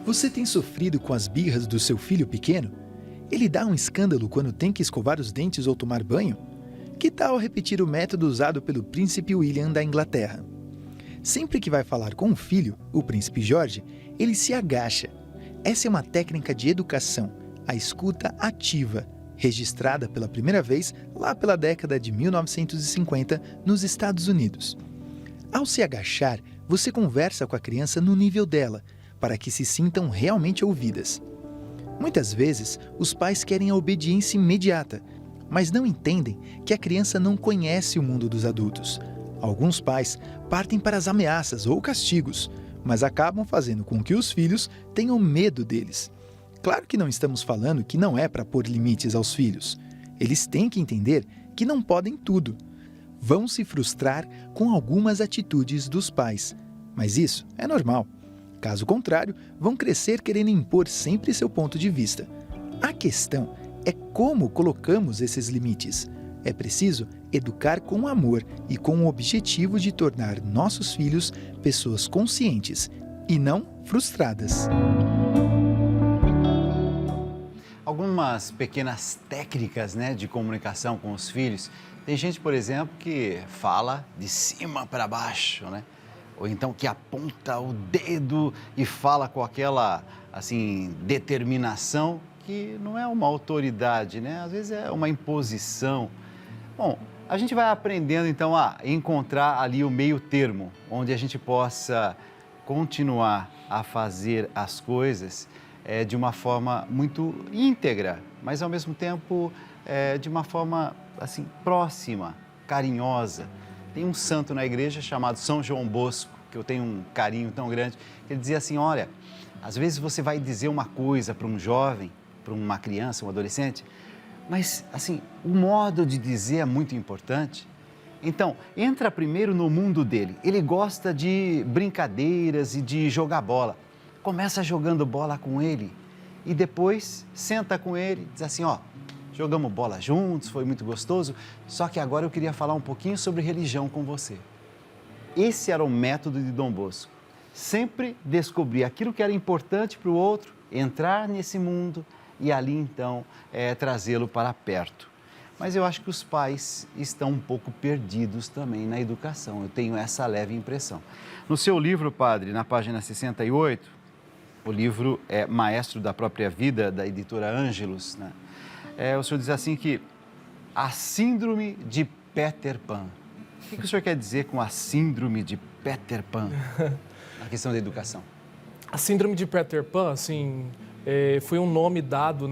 Você tem sofrido com as birras do seu filho pequeno? Ele dá um escândalo quando tem que escovar os dentes ou tomar banho? Que tal repetir o método usado pelo príncipe William da Inglaterra? Sempre que vai falar com o filho, o príncipe Jorge, ele se agacha. Essa é uma técnica de educação, a escuta ativa, registrada pela primeira vez lá pela década de 1950 nos Estados Unidos. Ao se agachar, você conversa com a criança no nível dela, para que se sintam realmente ouvidas. Muitas vezes, os pais querem a obediência imediata, mas não entendem que a criança não conhece o mundo dos adultos. Alguns pais partem para as ameaças ou castigos, mas acabam fazendo com que os filhos tenham medo deles. Claro que não estamos falando que não é para pôr limites aos filhos. Eles têm que entender que não podem tudo. Vão se frustrar com algumas atitudes dos pais, mas isso é normal. Caso contrário, vão crescer querendo impor sempre seu ponto de vista. A questão é como colocamos esses limites. É preciso educar com amor e com o objetivo de tornar nossos filhos pessoas conscientes e não frustradas. Algumas pequenas técnicas, de comunicação com os filhos. Tem gente, por exemplo, que fala de cima para baixo, ou então que aponta o dedo e fala com aquela, determinação, que não é uma autoridade, Às vezes é uma imposição. Bom, a gente vai aprendendo, então, a encontrar ali o meio termo, onde a gente possa continuar a fazer as coisas de uma forma muito íntegra, mas, ao mesmo tempo, de uma forma, próxima, carinhosa. Tem um santo na igreja chamado São João Bosco, que eu tenho um carinho tão grande, que ele dizia assim, olha, às vezes você vai dizer uma coisa para um jovem, para uma criança, um adolescente, mas, o modo de dizer é muito importante. Então, entra primeiro no mundo dele. Ele gosta de brincadeiras e de jogar bola. Começa jogando bola com ele e depois senta com ele, diz assim, jogamos bola juntos, foi muito gostoso, só que agora eu queria falar um pouquinho sobre religião com você. Esse era o método de Dom Bosco. Sempre descobrir aquilo que era importante para o outro, entrar nesse mundo e ali, então, trazê-lo para perto. Mas eu acho que os pais estão um pouco perdidos também na educação, eu tenho essa leve impressão. No seu livro, padre, na página 68, o livro é Maestro da Própria Vida, da editora Ângelos, o senhor diz assim que a síndrome de Peter Pan. O que o senhor quer dizer com a síndrome de Peter Pan na questão da educação? A síndrome de Peter Pan, foi um nome dado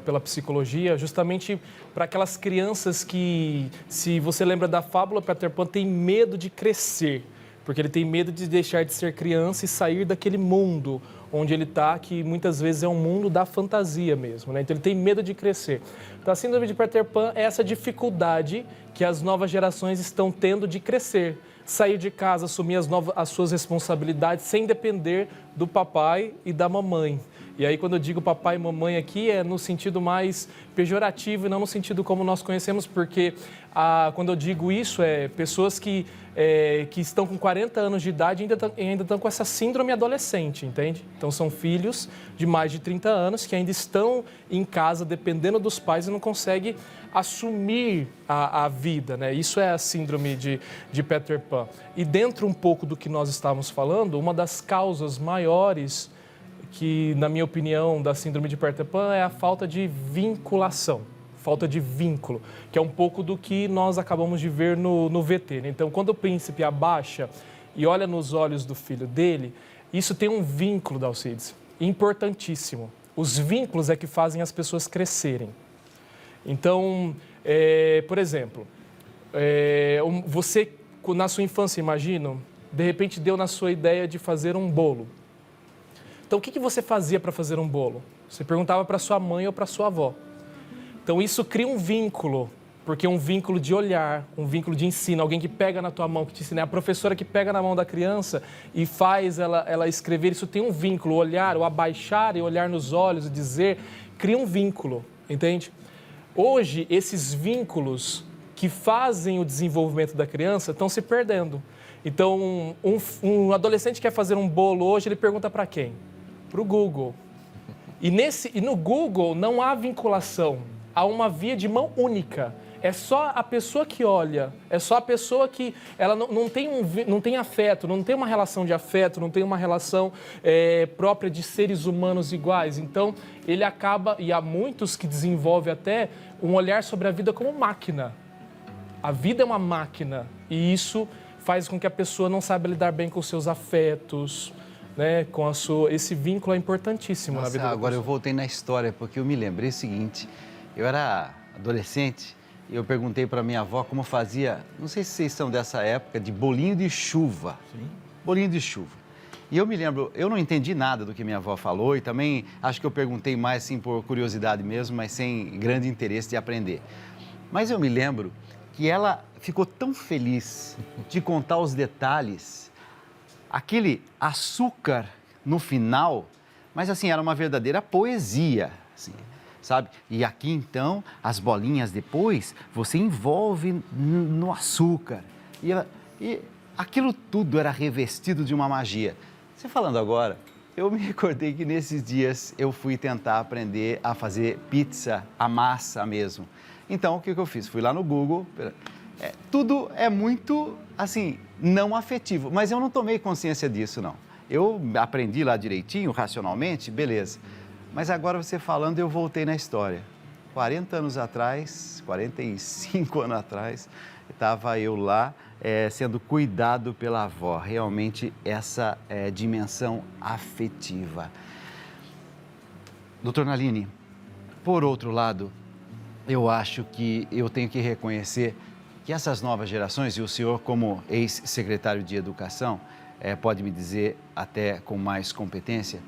pela psicologia justamente para aquelas crianças que, se você lembra da fábula, Peter Pan tem medo de crescer, porque ele tem medo de deixar de ser criança e sair daquele mundo onde ele está, que muitas vezes é um mundo da fantasia mesmo, Então ele tem medo de crescer. Então a síndrome de Peter Pan é essa dificuldade que as novas gerações estão tendo de crescer, sair de casa, assumir as suas responsabilidades sem depender do papai e da mamãe. E aí, quando eu digo papai e mamãe aqui, é no sentido mais pejorativo e não no sentido como nós conhecemos, porque quando eu digo isso, pessoas que estão com 40 anos de idade e ainda estão com essa síndrome adolescente, entende? Então, são filhos de mais de 30 anos que ainda estão em casa dependendo dos pais e não conseguem assumir a vida, Isso é a síndrome de Peter Pan. E dentro um pouco do que nós estávamos falando, uma das causas maiores que, na minha opinião, da síndrome de Peter Pan é a falta de vinculação, falta de vínculo, que é um pouco do que nós acabamos de ver no VT. Então, quando o príncipe abaixa e olha nos olhos do filho dele, isso tem um vínculo, Dalcides, importantíssimo. Os vínculos é que fazem as pessoas crescerem. Então, por exemplo, você, na sua infância, imagino, de repente deu na sua ideia de fazer um bolo. Então, o que você fazia para fazer um bolo? Você perguntava para sua mãe ou para sua avó. Então, isso cria um vínculo, porque é um vínculo de olhar, um vínculo de ensino, alguém que pega na tua mão, que te ensina. É a professora que pega na mão da criança e faz ela escrever. Isso tem um vínculo, olhar, o abaixar e olhar nos olhos e dizer, cria um vínculo, entende? Hoje, esses vínculos que fazem o desenvolvimento da criança estão se perdendo. Então, um adolescente quer fazer um bolo hoje, ele pergunta para quem? para o Google. E no Google não há vinculação, há uma via de mão única. É só a pessoa que olha, é só a pessoa que ela não tem afeto, não tem uma relação de afeto, não tem uma relação própria de seres humanos iguais. Então, ele acaba, e há muitos que desenvolvem até um olhar sobre a vida como máquina. A vida é uma máquina e isso faz com que a pessoa não saiba lidar bem com seus afetos, né? Esse vínculo é importantíssimo na vida da pessoa. Agora eu voltei na história, porque eu me lembrei o seguinte, eu era adolescente e eu perguntei para minha avó como fazia, não sei se vocês são dessa época, de bolinho de chuva. Sim. Bolinho de chuva. E eu me lembro, eu não entendi nada do que minha avó falou e também acho que eu perguntei mais assim por curiosidade mesmo, mas sem grande interesse de aprender. Mas eu me lembro que ela ficou tão feliz de contar os detalhes, aquele açúcar no final, mas assim, era uma verdadeira poesia, assim, sabe? E aqui então, as bolinhas depois, você envolve no açúcar. E aquilo tudo era revestido de uma magia. Você falando agora, eu me recordei que nesses dias eu fui tentar aprender a fazer pizza, a massa mesmo. Então, o que eu fiz? Fui lá no Google, tudo é muito, assim, não afetivo, mas eu não tomei consciência disso, não. Eu aprendi lá direitinho, racionalmente, beleza. Mas agora você falando, eu voltei na história. 40 anos atrás, 45 anos atrás, estava eu lá sendo cuidado pela avó. Realmente, essa dimensão afetiva. Doutor Nalini, por outro lado, eu acho que eu tenho que reconhecer que essas novas gerações, e o senhor como ex-secretário de Educação, pode me dizer até com mais competência,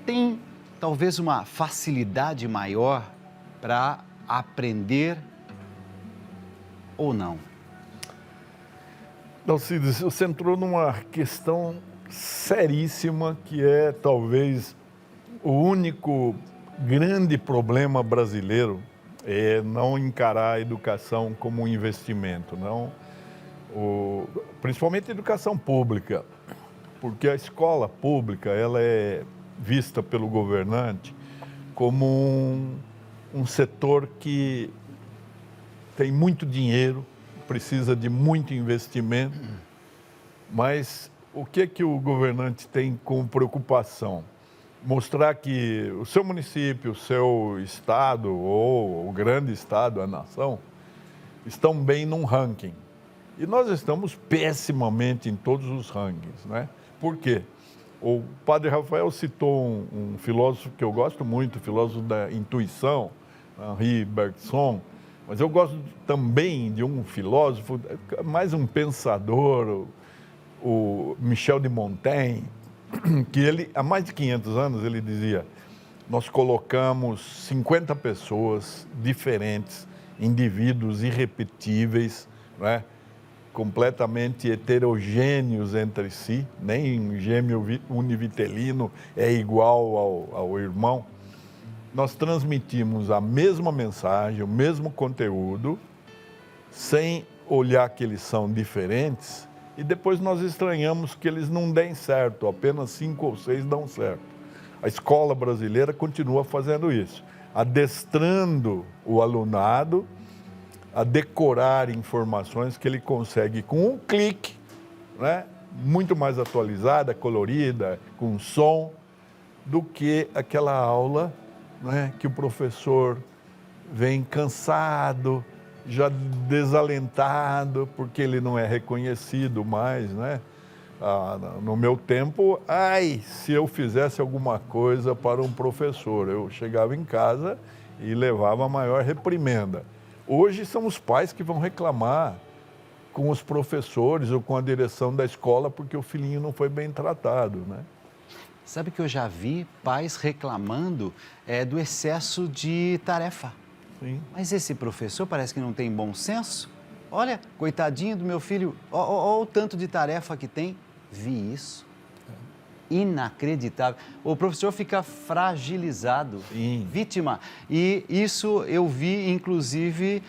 tem talvez uma facilidade maior para aprender ou não? Alcides, você entrou numa questão seríssima que é talvez o único grande problema brasileiro é não encarar a educação como um investimento, principalmente a educação pública, porque a escola pública ela é vista pelo governante como um setor que tem muito dinheiro, precisa de muito investimento, mas o que o governante tem como preocupação? Mostrar que o seu município, o seu estado ou o grande estado, a nação, estão bem num ranking. E nós estamos pessimamente em todos os rankings, né? Por quê? O padre Rafael citou um filósofo que eu gosto muito, filósofo da intuição, Henri Bergson, mas eu gosto também de um filósofo, mais um pensador, o Michel de Montaigne, que ele, há mais de 500 anos, ele dizia, nós colocamos 50 pessoas diferentes, indivíduos irrepetíveis, né? Completamente heterogêneos entre si, nem gêmeo univitelino é igual ao irmão. Nós transmitimos a mesma mensagem, o mesmo conteúdo, sem olhar que eles são diferentes, e depois nós estranhamos que eles não deem certo, apenas 5 ou 6 dão certo. A escola brasileira continua fazendo isso, adestrando o alunado a decorar informações que ele consegue com um clique, né? Muito mais atualizada, colorida, com som, do que aquela aula, né, que o professor vem cansado, já desalentado, porque ele não é reconhecido mais, né? No meu tempo, se eu fizesse alguma coisa para um professor, eu chegava em casa e levava a maior reprimenda. Hoje são os pais que vão reclamar com os professores ou com a direção da escola porque o filhinho não foi bem tratado, né? Sabe que eu já vi pais reclamando do excesso de tarefa. Sim. Mas esse professor parece que não tem bom senso. Olha, coitadinho do meu filho, ó o tanto de tarefa que tem. Vi isso. Inacreditável. O professor fica fragilizado, Sim. vítima. E isso eu vi, inclusive,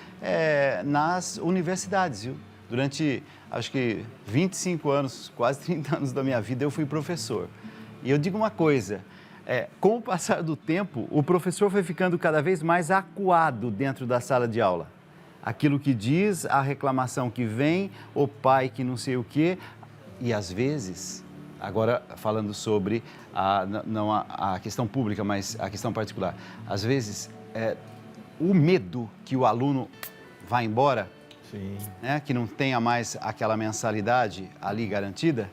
nas universidades, viu? Durante, acho que 25 anos, quase 30 anos da minha vida, eu fui professor. E eu digo uma coisa, com o passar do tempo, o professor foi ficando cada vez mais acuado dentro da sala de aula. Aquilo que diz, a reclamação que vem, o pai que não sei o quê, e às vezes, agora falando sobre não a questão pública, mas a questão particular, às vezes o medo que o aluno vá embora, Sim. né, que não tenha mais aquela mensalidade ali garantida,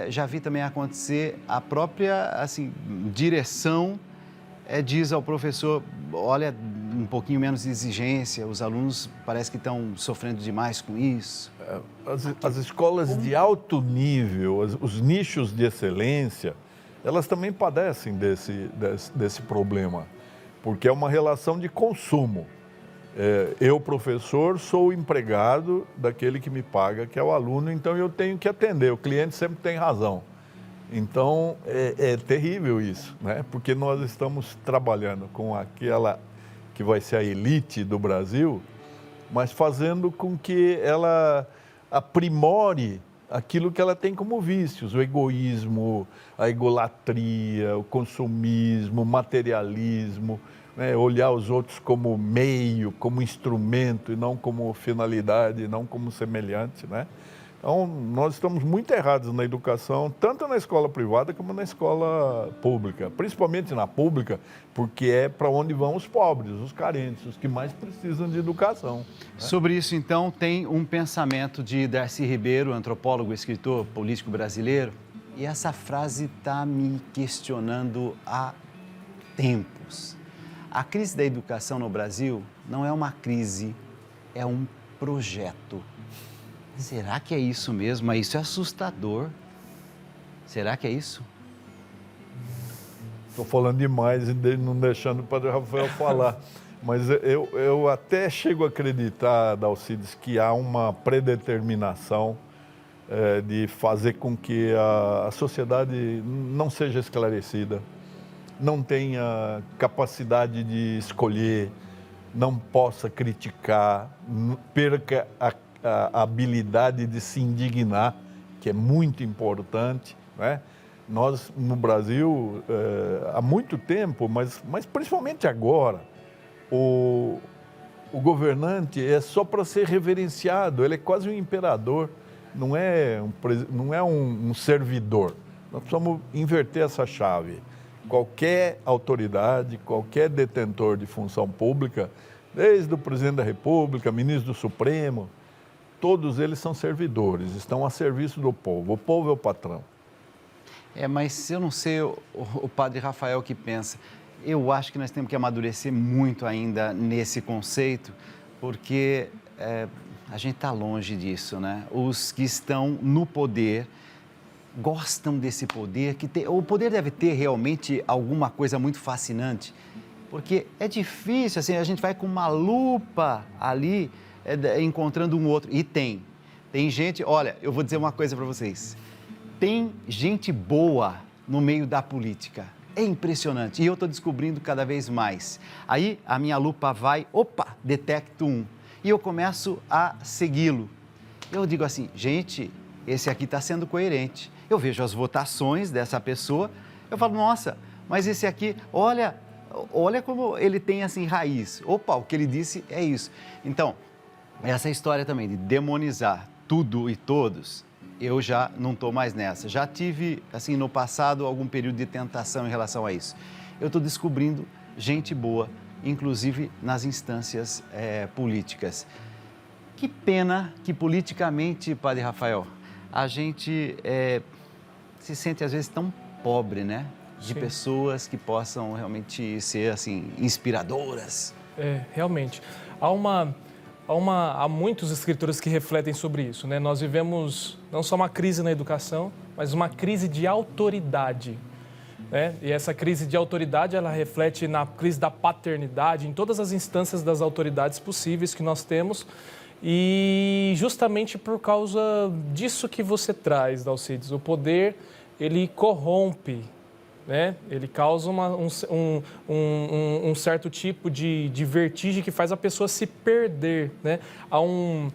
já vi também acontecer a própria assim, direção diz ao professor, olha, um pouquinho menos de exigência, os alunos parece que estão sofrendo demais com isso. As escolas de alto nível, os nichos de excelência, elas também padecem desse problema, porque é uma relação de consumo. Eu, professor, sou o empregado daquele que me paga, que é o aluno, então eu tenho que atender, o cliente sempre tem razão. Então, é terrível isso, né? Porque nós estamos trabalhando com aquela que vai ser a elite do Brasil, mas fazendo com que ela aprimore aquilo que ela tem como vícios, o egoísmo, a egolatria, o consumismo, o materialismo, né? Olhar os outros como meio, como instrumento e não como finalidade, não como semelhante, né? Então, nós estamos muito errados na educação, tanto na escola privada como na escola pública, principalmente na pública, porque é para onde vão os pobres, os carentes, os que mais precisam de educação. Né? Sobre isso, então, tem um pensamento de Darcy Ribeiro, antropólogo, escritor, político brasileiro, e essa frase está me questionando há tempos. A crise da educação no Brasil não é uma crise, é um projeto. Será que é isso mesmo? Mas isso é assustador. Será que é isso? Estou falando demais e não deixando o Padre Rafael falar. Mas eu até chego a acreditar, Dalcides, que há uma predeterminação de fazer com que a sociedade não seja esclarecida, não tenha capacidade de escolher, não possa criticar, perca a habilidade de se indignar, que é muito importante, né? Nós, no Brasil, há muito tempo, mas principalmente agora, o governante é só para ser reverenciado, ele é quase um imperador, não é um servidor. Nós precisamos inverter essa chave. Qualquer autoridade, qualquer detentor de função pública, desde o presidente da República, ministro do Supremo, todos eles são servidores, estão a serviço do povo. O povo é o patrão. Mas eu não sei o Padre Rafael que pensa. Eu acho que nós temos que amadurecer muito ainda nesse conceito, porque a gente está longe disso, né? Os que estão no poder gostam desse poder, o poder deve ter realmente alguma coisa muito fascinante, porque é difícil, assim, a gente vai com uma lupa ali, encontrando um outro, e tem gente, olha, eu vou dizer uma coisa para vocês, tem gente boa no meio da política, é impressionante, e eu estou descobrindo cada vez mais. Aí a minha lupa vai, opa, detecto um, e eu começo a segui-lo. Eu digo assim, gente, esse aqui está sendo coerente. Eu vejo as votações dessa pessoa, eu falo, nossa, mas esse aqui, olha como ele tem assim raiz. Opa, o que ele disse é isso. Então, essa história também de demonizar tudo e todos, eu já não estou mais nessa. Já tive, assim, no passado, algum período de tentação em relação a isso. Eu estou descobrindo gente boa, inclusive nas instâncias políticas. Que pena que politicamente, Padre Rafael, a gente se sente às vezes tão pobre, né? De Sim. pessoas que possam realmente ser, assim, inspiradoras. Realmente. Há muitos escritores que refletem sobre isso, né? Nós vivemos não só uma crise na educação, mas uma crise de autoridade, né? E essa crise de autoridade, ela reflete na crise da paternidade, em todas as instâncias das autoridades possíveis que nós temos. E justamente por causa disso que você traz, Dalcides, o poder, ele corrompe, né? Ele causa um certo tipo de vertigem que faz a pessoa se perder, né? Há um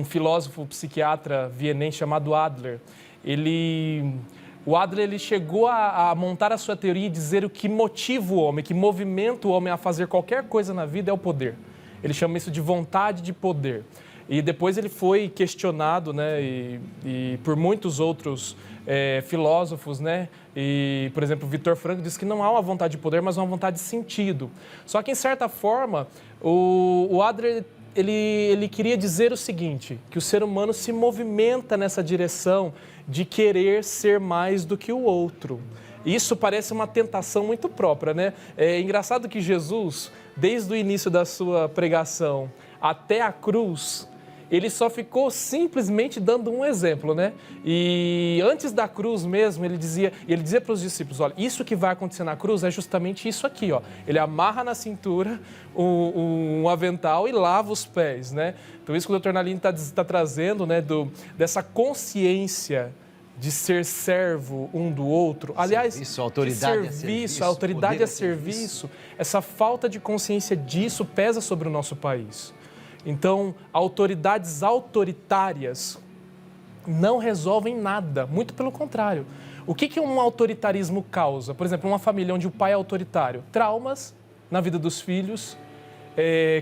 filósofo psiquiatra vienense chamado Adler, ele O Adler ele chegou a montar a sua teoria e dizer o que motiva o homem, que movimenta o homem a fazer qualquer coisa na vida é o poder. Ele chama isso de vontade de poder. E depois ele foi questionado, né, e por muitos outros filósofos, né, e, por exemplo, Viktor Frankl diz que não há uma vontade de poder, mas uma vontade de sentido. Só que, em certa forma, o Adler ele queria dizer o seguinte, que o ser humano se movimenta nessa direção de querer ser mais do que o outro. Isso parece uma tentação muito própria, né? É engraçado que Jesus, desde o início da sua pregação até a cruz, ele só ficou simplesmente dando um exemplo, né? E antes da cruz mesmo, ele dizia para os discípulos, olha, isso que vai acontecer na cruz é justamente isso aqui, ó. Ele amarra na cintura um avental e lava os pés, né? Então isso que o Dr. Nalini está trazendo, né? dessa consciência de ser servo um do outro. Aliás, serviço, autoridade de serviço, a autoridade a serviço, essa falta de consciência disso pesa sobre o nosso país. Então, autoridades autoritárias não resolvem nada, muito pelo contrário. O que um autoritarismo causa? Por exemplo, uma família onde o pai é autoritário. Traumas na vida dos filhos,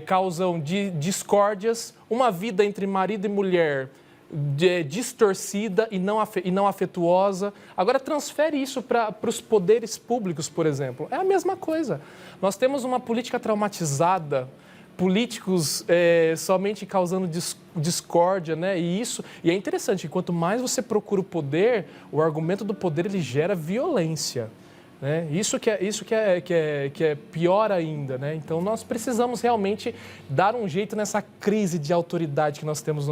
causam discórdias, uma vida entre marido e mulher distorcida e não afetuosa. Agora, transfere isso para os poderes públicos, por exemplo. É a mesma coisa. Nós temos uma política traumatizada, políticos somente causando discórdia, né? E é interessante, quanto mais você procura o poder, o argumento do poder ele gera violência, né? Isso que é pior ainda, né? Então nós precisamos realmente dar um jeito nessa crise de autoridade que nós temos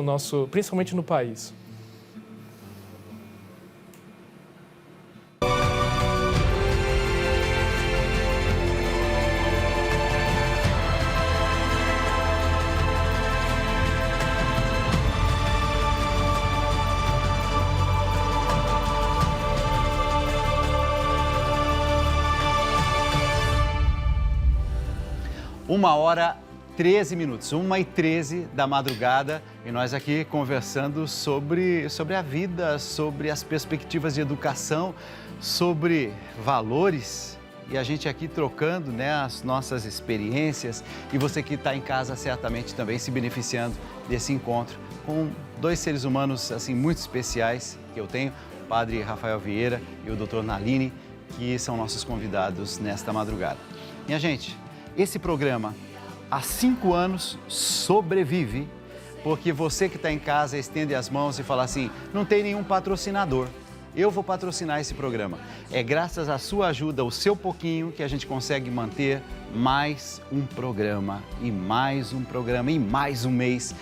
principalmente no país. Uma hora, 13 minutos, 1h13 da madrugada, e nós aqui conversando sobre a vida, sobre as perspectivas de educação, sobre valores, e a gente aqui trocando, né, as nossas experiências, e você que está em casa certamente também se beneficiando desse encontro com dois seres humanos assim muito especiais que eu tenho, o Padre Rafael Vieira e o Dr. Nalini, que são nossos convidados nesta madrugada. Minha gente, esse programa, há 5 anos, sobrevive, porque você que está em casa estende as mãos e fala assim, não tem nenhum patrocinador, eu vou patrocinar esse programa. É graças à sua ajuda, o seu pouquinho, que a gente consegue manter mais um programa, e mais um programa, e mais um mês.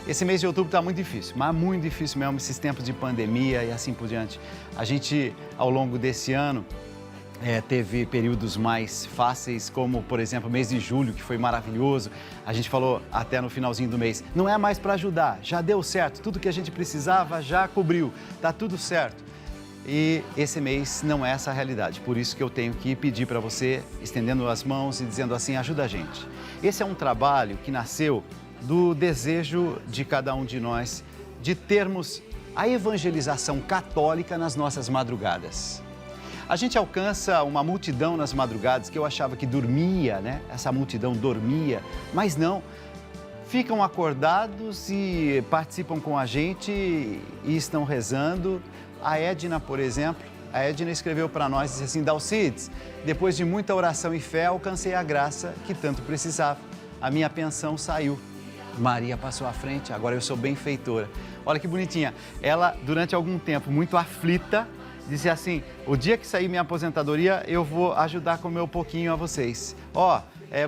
Esse mês de outubro está muito difícil, mas muito difícil mesmo, esses tempos de pandemia e assim por diante. A gente, ao longo desse ano, teve períodos mais fáceis, como, por exemplo, o mês de julho, que foi maravilhoso. A gente falou até no finalzinho do mês, não é mais para ajudar, já deu certo, tudo que a gente precisava já cobriu, está tudo certo. E esse mês não é essa a realidade, por isso que eu tenho que pedir para você, estendendo as mãos e dizendo assim, ajuda a gente. Esse é um trabalho que nasceu do desejo de cada um de nós de termos a evangelização católica nas nossas madrugadas. A gente alcança uma multidão nas madrugadas que eu achava que dormia, né? Essa multidão dormia, mas não. Ficam acordados e participam com a gente e estão rezando. A Edna, por exemplo, a Edna escreveu para nós, disse assim, Dalcides, depois de muita oração e fé, alcancei a graça que tanto precisava. A minha pensão saiu. Maria passou à frente, agora eu sou benfeitora. Olha que bonitinha. Ela, durante algum tempo, muito aflita, disse assim, o dia que sair minha aposentadoria, eu vou ajudar com o meu pouquinho a vocês.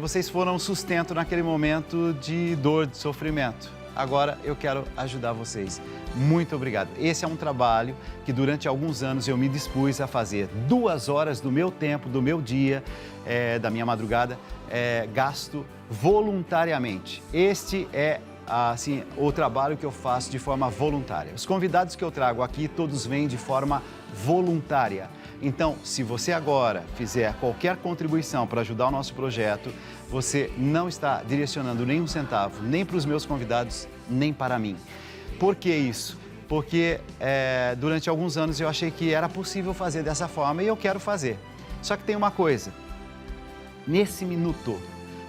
Vocês foram um sustento naquele momento de dor, de sofrimento. Agora eu quero ajudar vocês. Muito obrigado. Esse é um trabalho que durante alguns anos eu me dispus a fazer. 2 horas do meu tempo, do meu dia, da minha madrugada, gasto voluntariamente. Este é assim, o trabalho que eu faço de forma voluntária. Os convidados que eu trago aqui, todos vêm de forma voluntária. Então, se você agora fizer qualquer contribuição para ajudar o nosso projeto, você não está direcionando nem um centavo, nem para os meus convidados, nem para mim. Por que isso? porque durante alguns anos eu achei que era possível fazer dessa forma e eu quero fazer. Só que tem uma coisa, nesse minuto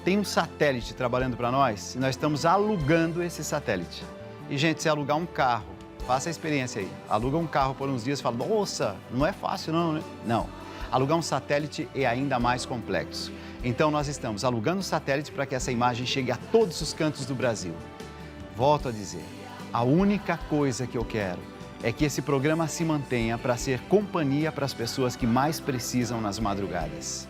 tem um satélite trabalhando para nós e nós estamos alugando esse satélite. E gente, se alugar um carro, faça a experiência aí, aluga um carro por uns dias e fala, nossa, não é fácil não, né? Não, alugar um satélite é ainda mais complexo. Então nós estamos alugando um satélite para que essa imagem chegue a todos os cantos do Brasil. Volto a dizer, a única coisa que eu quero é que esse programa se mantenha para ser companhia para as pessoas que mais precisam nas madrugadas.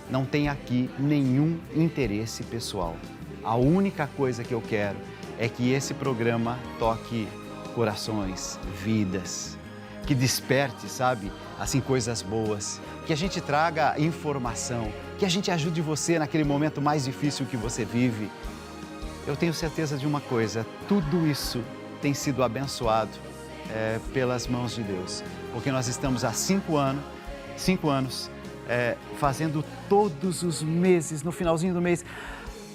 Não tem aqui nenhum interesse pessoal. A única coisa que eu quero é que esse programa toque corações, vidas, que desperte, sabe, assim, coisas boas, que a gente traga informação, que a gente ajude você naquele momento mais difícil que você vive. Eu tenho certeza de uma coisa, tudo isso tem sido abençoado pelas mãos de Deus, porque nós estamos há 5 anos fazendo todos os meses, no finalzinho do mês,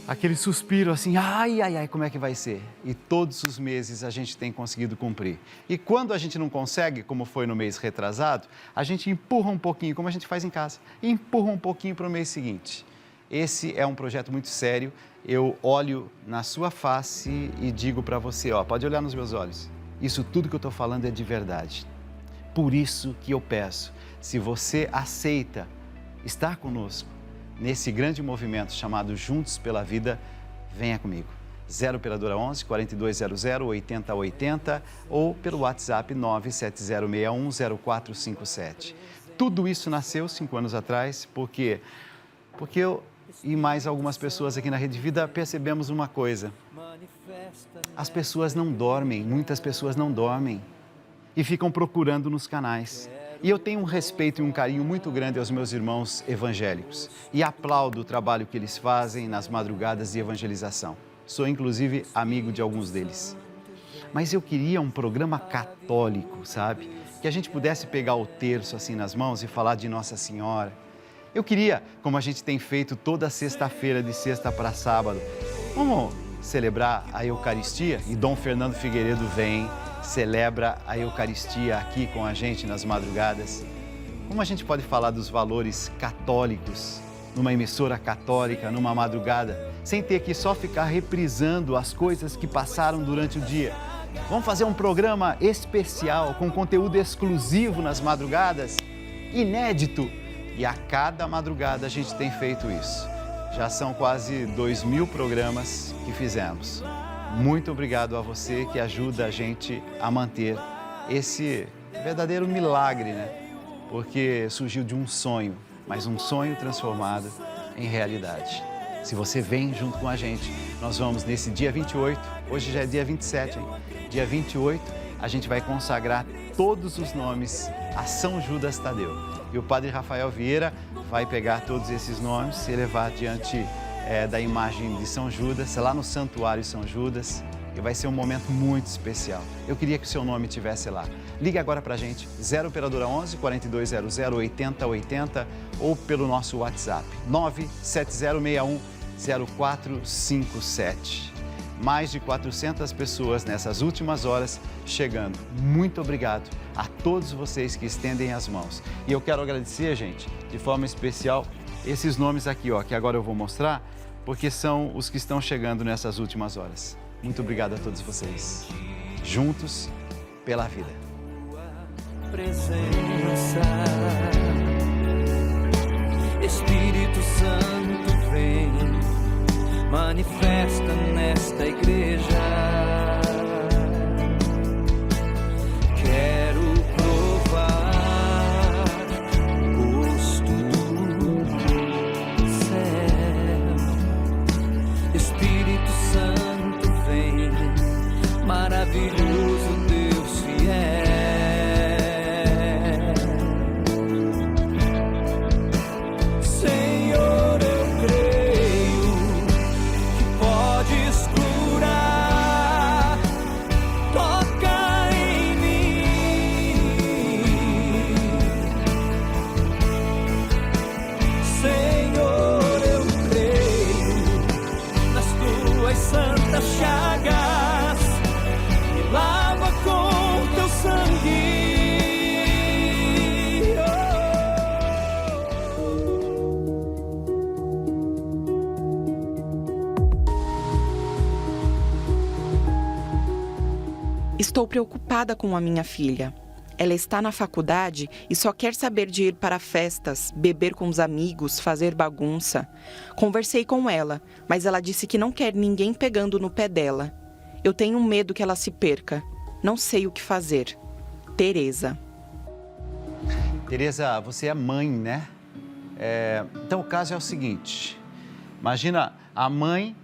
aquele suspiro assim, ai, ai, ai, como é que vai ser? E todos os meses a gente tem conseguido cumprir. E quando a gente não consegue, como foi no mês retrasado, a gente empurra um pouquinho, como a gente faz em casa, empurra um pouquinho para o mês seguinte. Esse é um projeto muito sério. Eu olho na sua face e digo para você, ó, pode olhar nos meus olhos. Isso tudo que eu estou falando é de verdade. Por isso que eu peço, se você aceita estar conosco nesse grande movimento chamado Juntos pela Vida, venha comigo. 0 operadora 11 4200 8080 ou pelo WhatsApp 97061 0457. Tudo isso nasceu 5 anos atrás porque eu e mais algumas pessoas aqui na Rede Vida percebemos uma coisa. As pessoas não dormem, muitas pessoas não dormem e ficam procurando nos canais. E eu tenho um respeito e um carinho muito grande aos meus irmãos evangélicos e aplaudo o trabalho que eles fazem nas madrugadas de evangelização. Sou, inclusive, amigo de alguns deles. Mas eu queria um programa católico, sabe? Que a gente pudesse pegar o terço assim nas mãos e falar de Nossa Senhora. Eu queria, como a gente tem feito toda sexta-feira, de sexta para sábado, vamos celebrar a Eucaristia? E Dom Fernando Figueiredo vem, celebra a Eucaristia aqui com a gente nas madrugadas. Como a gente pode falar dos valores católicos numa emissora católica, numa madrugada, sem ter que só ficar reprisando as coisas que passaram durante o dia? Vamos fazer um programa especial, com conteúdo exclusivo nas madrugadas, inédito. E a cada madrugada a gente tem feito isso. Já são quase 2.000 programas que fizemos. Muito obrigado a você que ajuda a gente a manter esse verdadeiro milagre, né? Porque surgiu de um sonho, mas um sonho transformado em realidade. Se você vem junto com a gente, nós vamos nesse dia 28, hoje já é dia 27, hein? Dia 28, a gente vai consagrar todos os nomes a São Judas Tadeu. E o Padre Rafael Vieira vai pegar todos esses nomes e levar diante da imagem de São Judas, lá no Santuário São Judas, e vai ser um momento muito especial. Eu queria que o seu nome estivesse lá. Ligue agora pra gente, 0 operadora 11 4200 8080 ou pelo nosso WhatsApp, 97061 0457. Mais de 400 pessoas nessas últimas horas chegando. Muito obrigado a todos vocês que estendem as mãos. E eu quero agradecer, gente, de forma especial, esses nomes aqui, ó, que agora eu vou mostrar, porque são os que estão chegando nessas últimas horas. Muito obrigado a todos vocês. Juntos pela vida. Presença, Espírito Santo vem, manifesta nesta igreja. Quero provar o gosto do céu. Espírito Santo vem, maravilhoso Deus fiel. Senhor, eu creio que podes curar. Toca em mim, Senhor, eu creio nas tuas santas chagas. Me lava com Estou preocupada com a minha filha. Ela está na faculdade e só quer saber de ir para festas, beber com os amigos, fazer bagunça. Conversei com ela, mas ela disse que não quer ninguém pegando no pé dela. Eu tenho medo que ela se perca. Não sei o que fazer. Tereza. Tereza, você é mãe, né? Então o caso é o seguinte, imagina a mãe,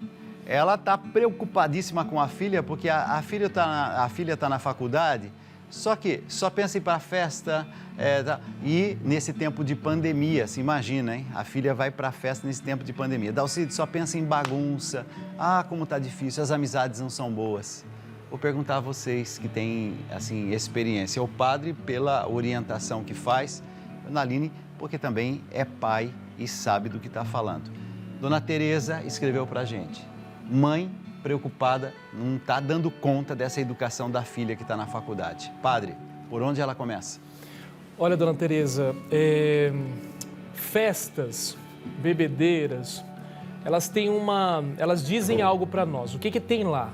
ela está preocupadíssima com a filha, porque a filha está na faculdade, só que só pensa em ir para a festa, e nesse tempo de pandemia, se imagina, hein? A filha vai para a festa nesse tempo de pandemia. Dalcide só pensa em bagunça, como está difícil, as amizades não são boas. Vou perguntar a vocês que têm, assim, experiência. O padre, pela orientação que faz, Dona Aline, porque também é pai e sabe do que está falando. Dona Tereza escreveu para a gente. Mãe preocupada, não está dando conta dessa educação da filha que está na faculdade. Padre, por onde ela começa? Olha, Dona Tereza, festas, bebedeiras, elas dizem algo para nós. O que tem lá?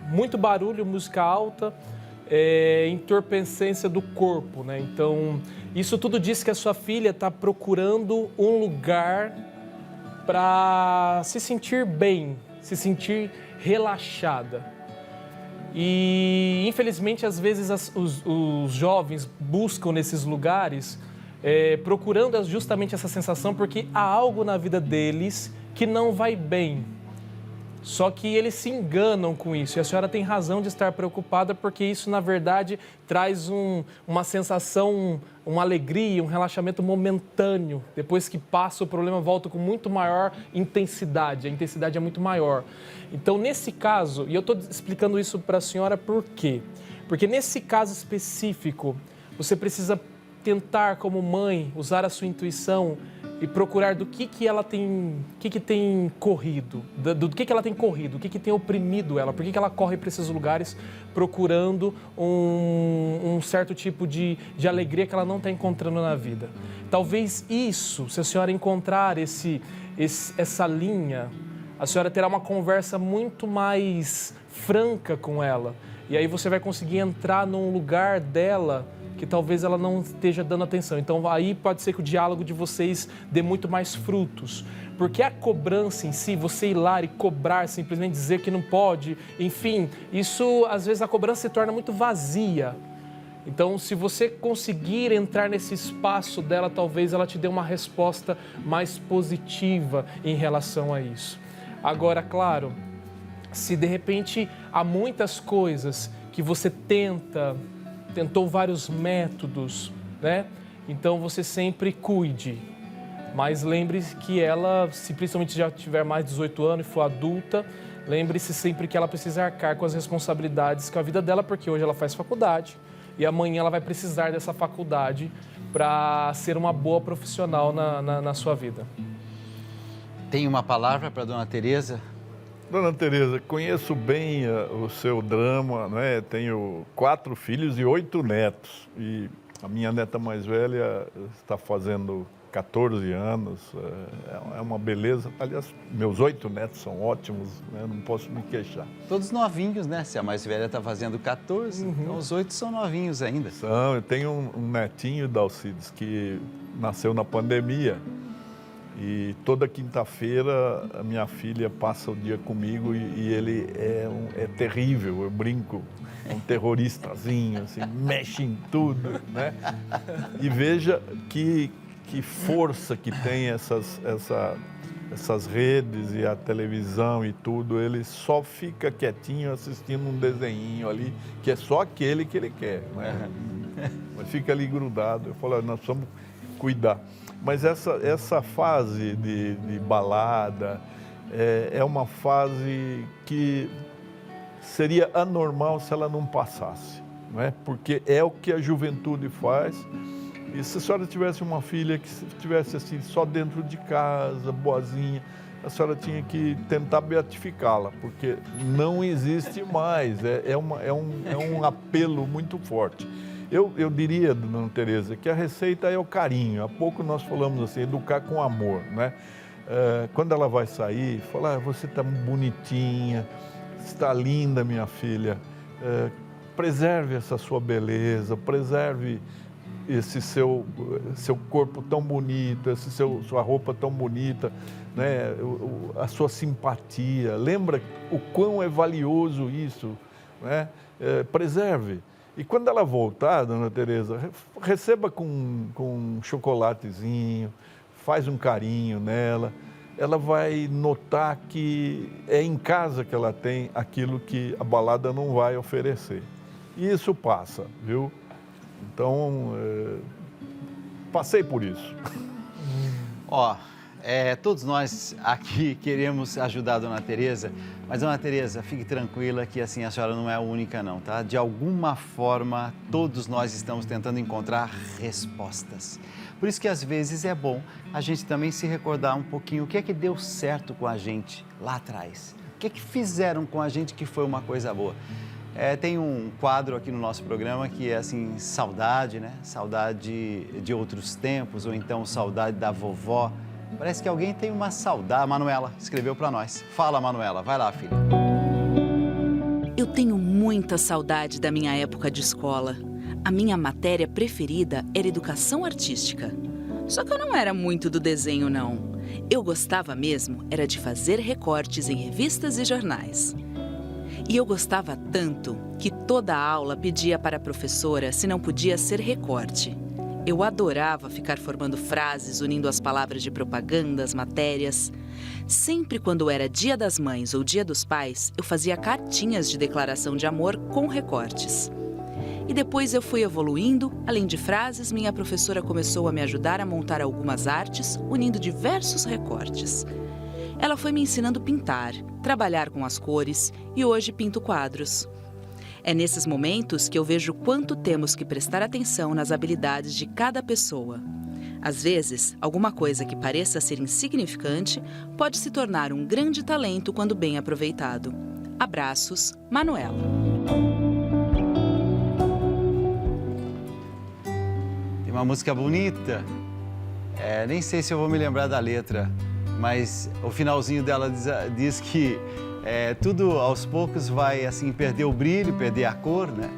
Muito barulho, música alta, entorpecência do corpo, né? Então, isso tudo diz que a sua filha está procurando um lugar para se sentir bem, se sentir relaxada. E, infelizmente, às vezes os jovens buscam nesses lugares procurando justamente essa sensação porque há algo na vida deles que não vai bem. Só que eles se enganam com isso e a senhora tem razão de estar preocupada porque isso, na verdade, traz uma sensação, uma alegria, um relaxamento momentâneo. Depois que passa, o problema volta com muito maior intensidade, a intensidade é muito maior. Então, nesse caso, e eu estou explicando isso para a senhora por quê? Porque nesse caso específico, você precisa tentar, como mãe, usar a sua intuição e procurar do que ela tem, que tem corrido, do que ela tem corrido, o que tem oprimido ela, por que ela corre para esses lugares procurando um certo tipo de alegria que ela não está encontrando na vida. Talvez isso, se a senhora encontrar essa linha, a senhora terá uma conversa muito mais franca com ela e aí você vai conseguir entrar num lugar dela que talvez ela não esteja dando atenção. Então, aí pode ser que o diálogo de vocês dê muito mais frutos. Porque a cobrança em si, você ir lá e cobrar, simplesmente dizer que não pode, enfim, isso, às vezes, a cobrança se torna muito vazia. Então, se você conseguir entrar nesse espaço dela, talvez ela te dê uma resposta mais positiva em relação a isso. Agora, claro, se de repente há muitas coisas que você tentou vários métodos, né? Então você sempre cuide. Mas lembre-se que ela, se principalmente já tiver mais de 18 anos e for adulta, lembre-se sempre que ela precisa arcar com as responsabilidades com a vida dela, porque hoje ela faz faculdade e amanhã ela vai precisar dessa faculdade para ser uma boa profissional na sua vida. Tem uma palavra para a Dona Tereza? Dona Tereza, conheço bem o seu drama, né? Tenho 4 filhos e 8 netos. E a minha neta mais velha está fazendo 14 anos, é uma beleza. Aliás, meus 8 netos são ótimos, né? Não posso me queixar. Todos novinhos, né? Se a mais velha está fazendo 14, então os 8 são novinhos ainda. Eu tenho um netinho, Dalcides, que nasceu na pandemia. E toda quinta-feira a minha filha passa o dia comigo e ele é terrível, eu brinco, é um terroristazinho, assim, mexe em tudo, né? E veja que força que tem essas redes e a televisão e tudo, ele só fica quietinho assistindo um desenhinho ali, que é só aquele que ele quer, né? Mas fica ali grudado, eu falo, nós precisamos cuidar. Mas essa fase de balada é uma fase que seria anormal se ela não passasse, não é? Porque é o que a juventude faz. E se a senhora tivesse uma filha que estivesse assim, só dentro de casa, boazinha, a senhora tinha que tentar beatificá-la, porque não existe mais, é um apelo muito forte. Eu diria, Dona Tereza, que a receita é o carinho. Há pouco nós falamos assim, educar com amor, né? Quando ela vai sair, falar, você está bonitinha, está linda, minha filha. preserve essa sua beleza, preserve esse seu corpo tão bonito, sua roupa tão bonita, né? A sua simpatia. Lembra o quão é valioso isso, né? Preserve. E quando ela voltar, dona Tereza, receba com um chocolatezinho, faz um carinho nela. Ela vai notar que é em casa que ela tem aquilo que a balada não vai oferecer. E isso passa, viu? Então, passei por isso. Ó, todos nós aqui queremos ajudar a dona Tereza, mas, dona Tereza, fique tranquila que assim a senhora não é a única não, tá? De alguma forma, todos nós estamos tentando encontrar respostas. Por isso que às vezes é bom a gente também se recordar um pouquinho o que é que deu certo com a gente lá atrás. O que é que fizeram com a gente que foi uma coisa boa. Tem um quadro aqui no nosso programa que é assim, saudade, né? Saudade de outros tempos, ou então saudade da vovó. Parece que alguém tem uma saudade. A Manuela escreveu para nós. Fala, Manuela. Vai lá, filha. Eu tenho muita saudade da minha época de escola. A minha matéria preferida era educação artística. Só que eu não era muito do desenho, não. Eu gostava mesmo era de fazer recortes em revistas e jornais. E eu gostava tanto que toda aula pedia para a professora se não podia ser recorte. Eu adorava ficar formando frases, unindo as palavras de propaganda, as matérias. Sempre quando era Dia das Mães ou Dia dos Pais, eu fazia cartinhas de declaração de amor com recortes. E depois eu fui evoluindo, além de frases, minha professora começou a me ajudar a montar algumas artes, unindo diversos recortes. Ela foi me ensinando a pintar, trabalhar com as cores e hoje pinto quadros. É nesses momentos que eu vejo quanto temos que prestar atenção nas habilidades de cada pessoa. Às vezes, alguma coisa que pareça ser insignificante pode se tornar um grande talento quando bem aproveitado. Abraços, Manuela. Tem uma música bonita. Nem sei se eu vou me lembrar da letra, mas o finalzinho dela diz que tudo aos poucos vai assim perder o brilho, perder a cor, né?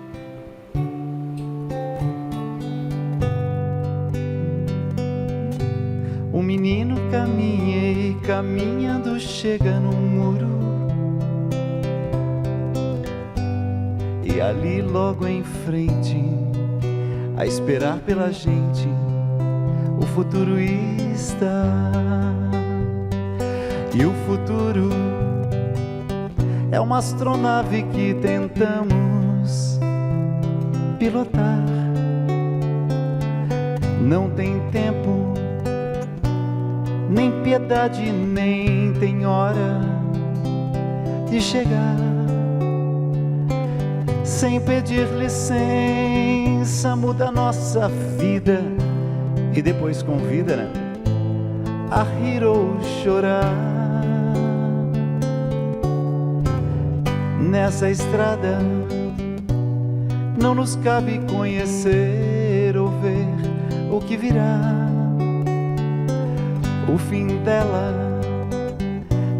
Um menino caminha e caminhando chega num muro, e ali logo em frente, a esperar pela gente, o futuro está. E o futuro é uma astronave que tentamos pilotar. Não tem tempo, nem piedade, nem tem hora de chegar. Sem pedir licença, muda a nossa vida e depois convida, né, a rir ou chorar. Nessa estrada não nos cabe conhecer ou ver o que virá. O fim dela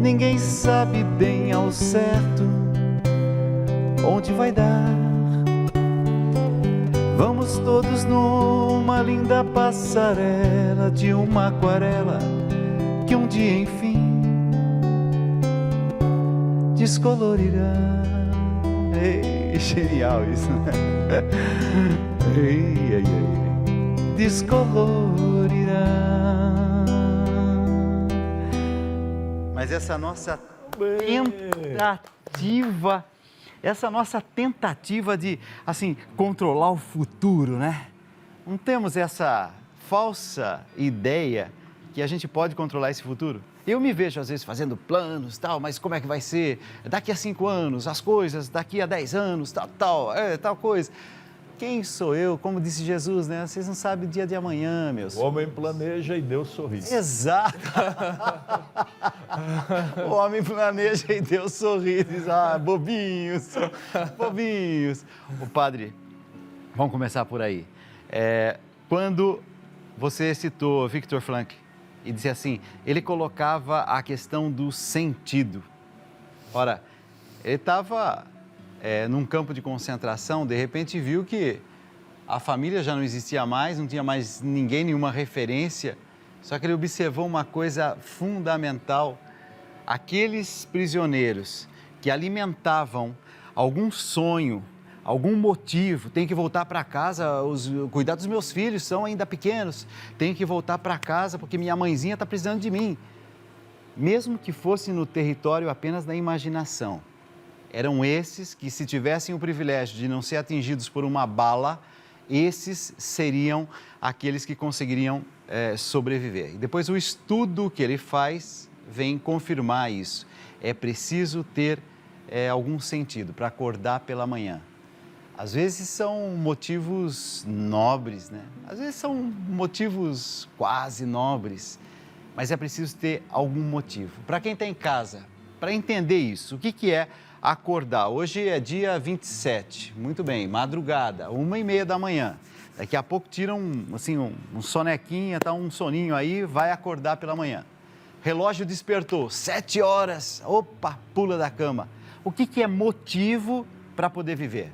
ninguém sabe bem ao certo onde vai dar. Vamos todos numa linda passarela de uma aquarela que um dia enfim descolorirá. Ei, genial isso, né? Ei, ei, ei. Descolorirá. Mas essa nossa tentativa de, assim, controlar o futuro, né? Não temos essa falsa ideia que a gente pode controlar esse futuro? Eu me vejo, às vezes, fazendo planos, tal, mas como é que vai ser daqui a 5 anos, as coisas, daqui a 10 anos, tal coisa. Quem sou eu? Como disse Jesus, né? Vocês não sabem o dia de amanhã, meus filhos. O homem planeja e Deus sorri. Exato. O homem planeja e Deus sorri. Diz, bobinhos, bobinhos. O padre, vamos começar por aí. Quando você citou Viktor Frankl e disse assim, ele colocava a questão do sentido. Ora, ele estava num campo de concentração, de repente viu que a família já não existia mais, não tinha mais ninguém, nenhuma referência. Só que ele observou uma coisa fundamental. Aqueles prisioneiros que alimentavam algum sonho, algum motivo, tenho que voltar para casa, cuidar dos meus filhos, são ainda pequenos, tenho que voltar para casa porque minha mãezinha está precisando de mim. Mesmo que fosse no território apenas da imaginação, eram esses que, se tivessem o privilégio de não ser atingidos por uma bala, esses seriam aqueles que conseguiriam sobreviver. E depois o estudo que ele faz vem confirmar isso. É preciso ter algum sentido para acordar pela manhã. Às vezes são motivos nobres, né? Às vezes são motivos quase nobres, mas é preciso ter algum motivo. Para quem está em casa, para entender isso, o que é acordar? Hoje é dia 27, muito bem, madrugada, 1h30 da manhã. Daqui a pouco tira um sonequinha, tá um soninho aí, vai acordar pela manhã. Relógio despertou, 7 horas, opa, pula da cama. O que é motivo para poder viver?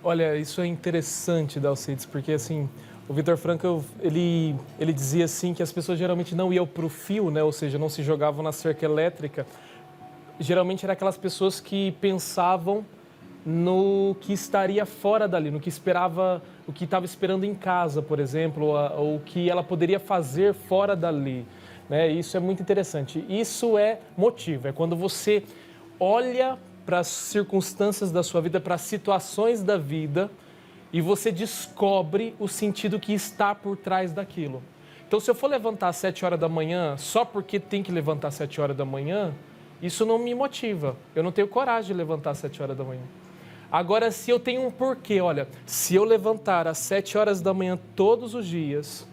Olha, isso é interessante, Dalcides, porque assim, o Viktor Frankl, ele dizia assim que as pessoas geralmente não iam para o fio, né? Ou seja, não se jogavam na cerca elétrica. Geralmente eram aquelas pessoas que pensavam no que estaria fora dali, no que esperava, o que estava esperando em casa, por exemplo, ou o que ela poderia fazer fora dali, né? Isso é muito interessante. Isso é motivo, é quando você olha para as circunstâncias da sua vida, para as situações da vida e você descobre o sentido que está por trás daquilo. Então, se eu for levantar às 7 horas da manhã só porque tem que levantar às 7 horas da manhã, isso não me motiva. Eu não tenho coragem de levantar às 7 horas da manhã. Agora, se eu tenho um porquê, olha, se eu levantar às 7 horas da manhã todos os dias,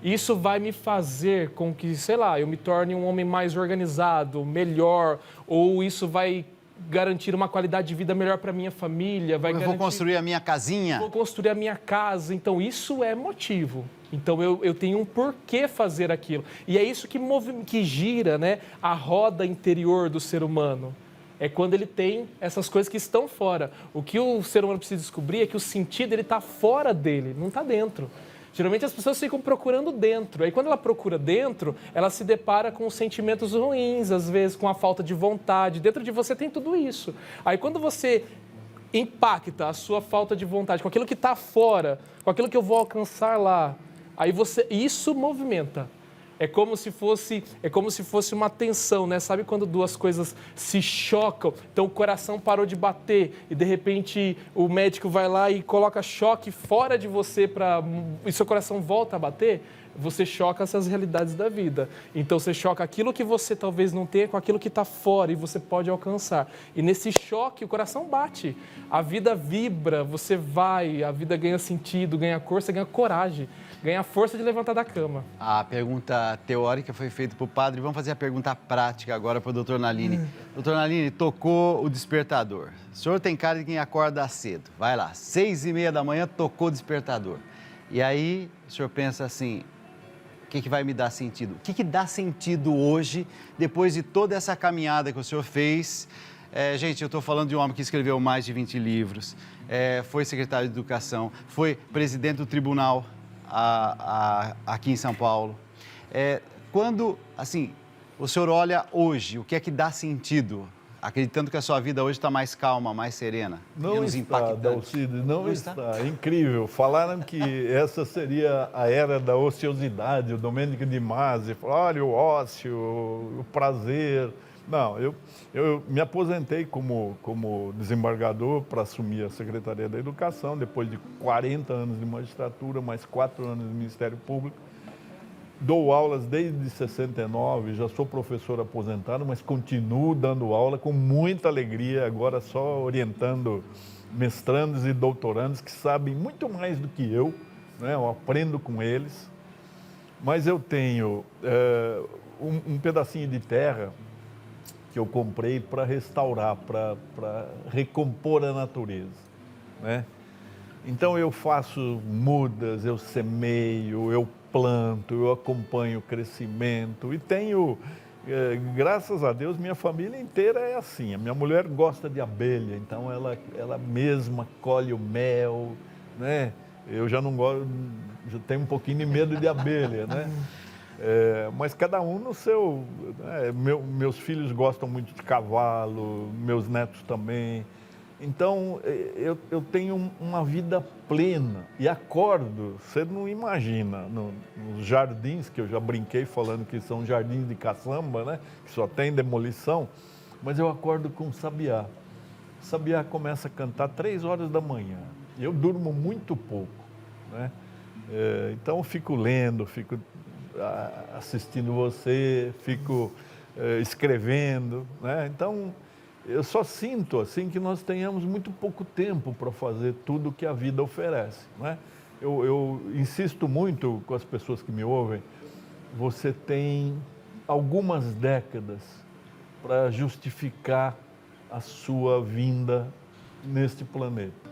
isso vai me fazer com que, sei lá, eu me torne um homem mais organizado, melhor, ou isso vai garantir uma qualidade de vida melhor para minha família. Vou construir a minha casinha. Vou construir a minha casa. Então, isso é motivo. Então, eu tenho um porquê fazer aquilo. E é isso que gira, né, a roda interior do ser humano. É quando ele tem essas coisas que estão fora. O que o ser humano precisa descobrir é que o sentido está fora dele, não está dentro. Geralmente as pessoas ficam procurando dentro. Aí quando ela procura dentro, ela se depara com sentimentos ruins, às vezes com a falta de vontade. Dentro de você tem tudo isso. Aí quando você impacta a sua falta de vontade com aquilo que está fora, com aquilo que eu vou alcançar lá, aí isso movimenta. É como se fosse uma tensão, né? Sabe quando duas coisas se chocam? Então o coração parou de bater e de repente o médico vai lá e coloca choque fora de você e seu coração volta a bater? Você choca essas realidades da vida. Então você choca aquilo que você talvez não tenha com aquilo que está fora e você pode alcançar. E nesse choque o coração bate, a vida vibra, você vai, a vida ganha sentido, ganha cor, você ganha coragem. Ganha força de levantar da cama. A pergunta teórica foi feita para o padre. Vamos fazer a pergunta prática agora para o doutor Nalini. Doutor Nalini, tocou o despertador. O senhor tem cara de quem acorda cedo. Vai lá, 6h30 da manhã, tocou o despertador. E aí o senhor pensa assim, o que vai me dar sentido? O que dá sentido hoje, depois de toda essa caminhada que o senhor fez? Gente, eu estou falando de um homem que escreveu mais de 20 livros, foi secretário de Educação, foi presidente do tribunal aqui em São Paulo. Quando, assim, o senhor olha hoje, o que é que dá sentido? Acreditando que a sua vida hoje está mais calma, mais serena, menos impactante. Dalcides, não está. É incrível. Falaram que essa seria a era da ociosidade. O Domênico de Masi falou, olha, o ócio, o prazer. Não, eu me aposentei como desembargador para assumir a Secretaria da Educação, depois de 40 anos de magistratura, mais 4 anos de Ministério Público. Dou aulas desde 69, já sou professor aposentado, mas continuo dando aula com muita alegria, agora só orientando mestrandos e doutorandos que sabem muito mais do que eu, né? Eu aprendo com eles. Mas eu tenho um pedacinho de terra que eu comprei para restaurar, para recompor a natureza, né? Então eu faço mudas, eu semeio, eu planto, eu acompanho o crescimento e tenho Graças a Deus, minha família inteira é assim. A minha mulher gosta de abelha, então ela mesma colhe o mel, né? Eu já não gosto, já tenho um pouquinho de medo de abelha, né? Mas cada um no seu... né? Meus filhos gostam muito de cavalo, meus netos também. Então, eu tenho uma vida plena e acordo, você não imagina, nos jardins, que eu já brinquei falando que são jardins de caçamba, né? Que só tem demolição, mas eu acordo com o sabiá. O sabiá começa a cantar 3 horas da manhã. Eu durmo muito pouco, né? Então, eu fico lendo, fico assistindo você, fico escrevendo, né? Então, eu só sinto assim que nós tenhamos muito pouco tempo para fazer tudo que a vida oferece, né? Eu insisto muito com as pessoas que me ouvem, você tem algumas décadas para justificar a sua vinda neste planeta.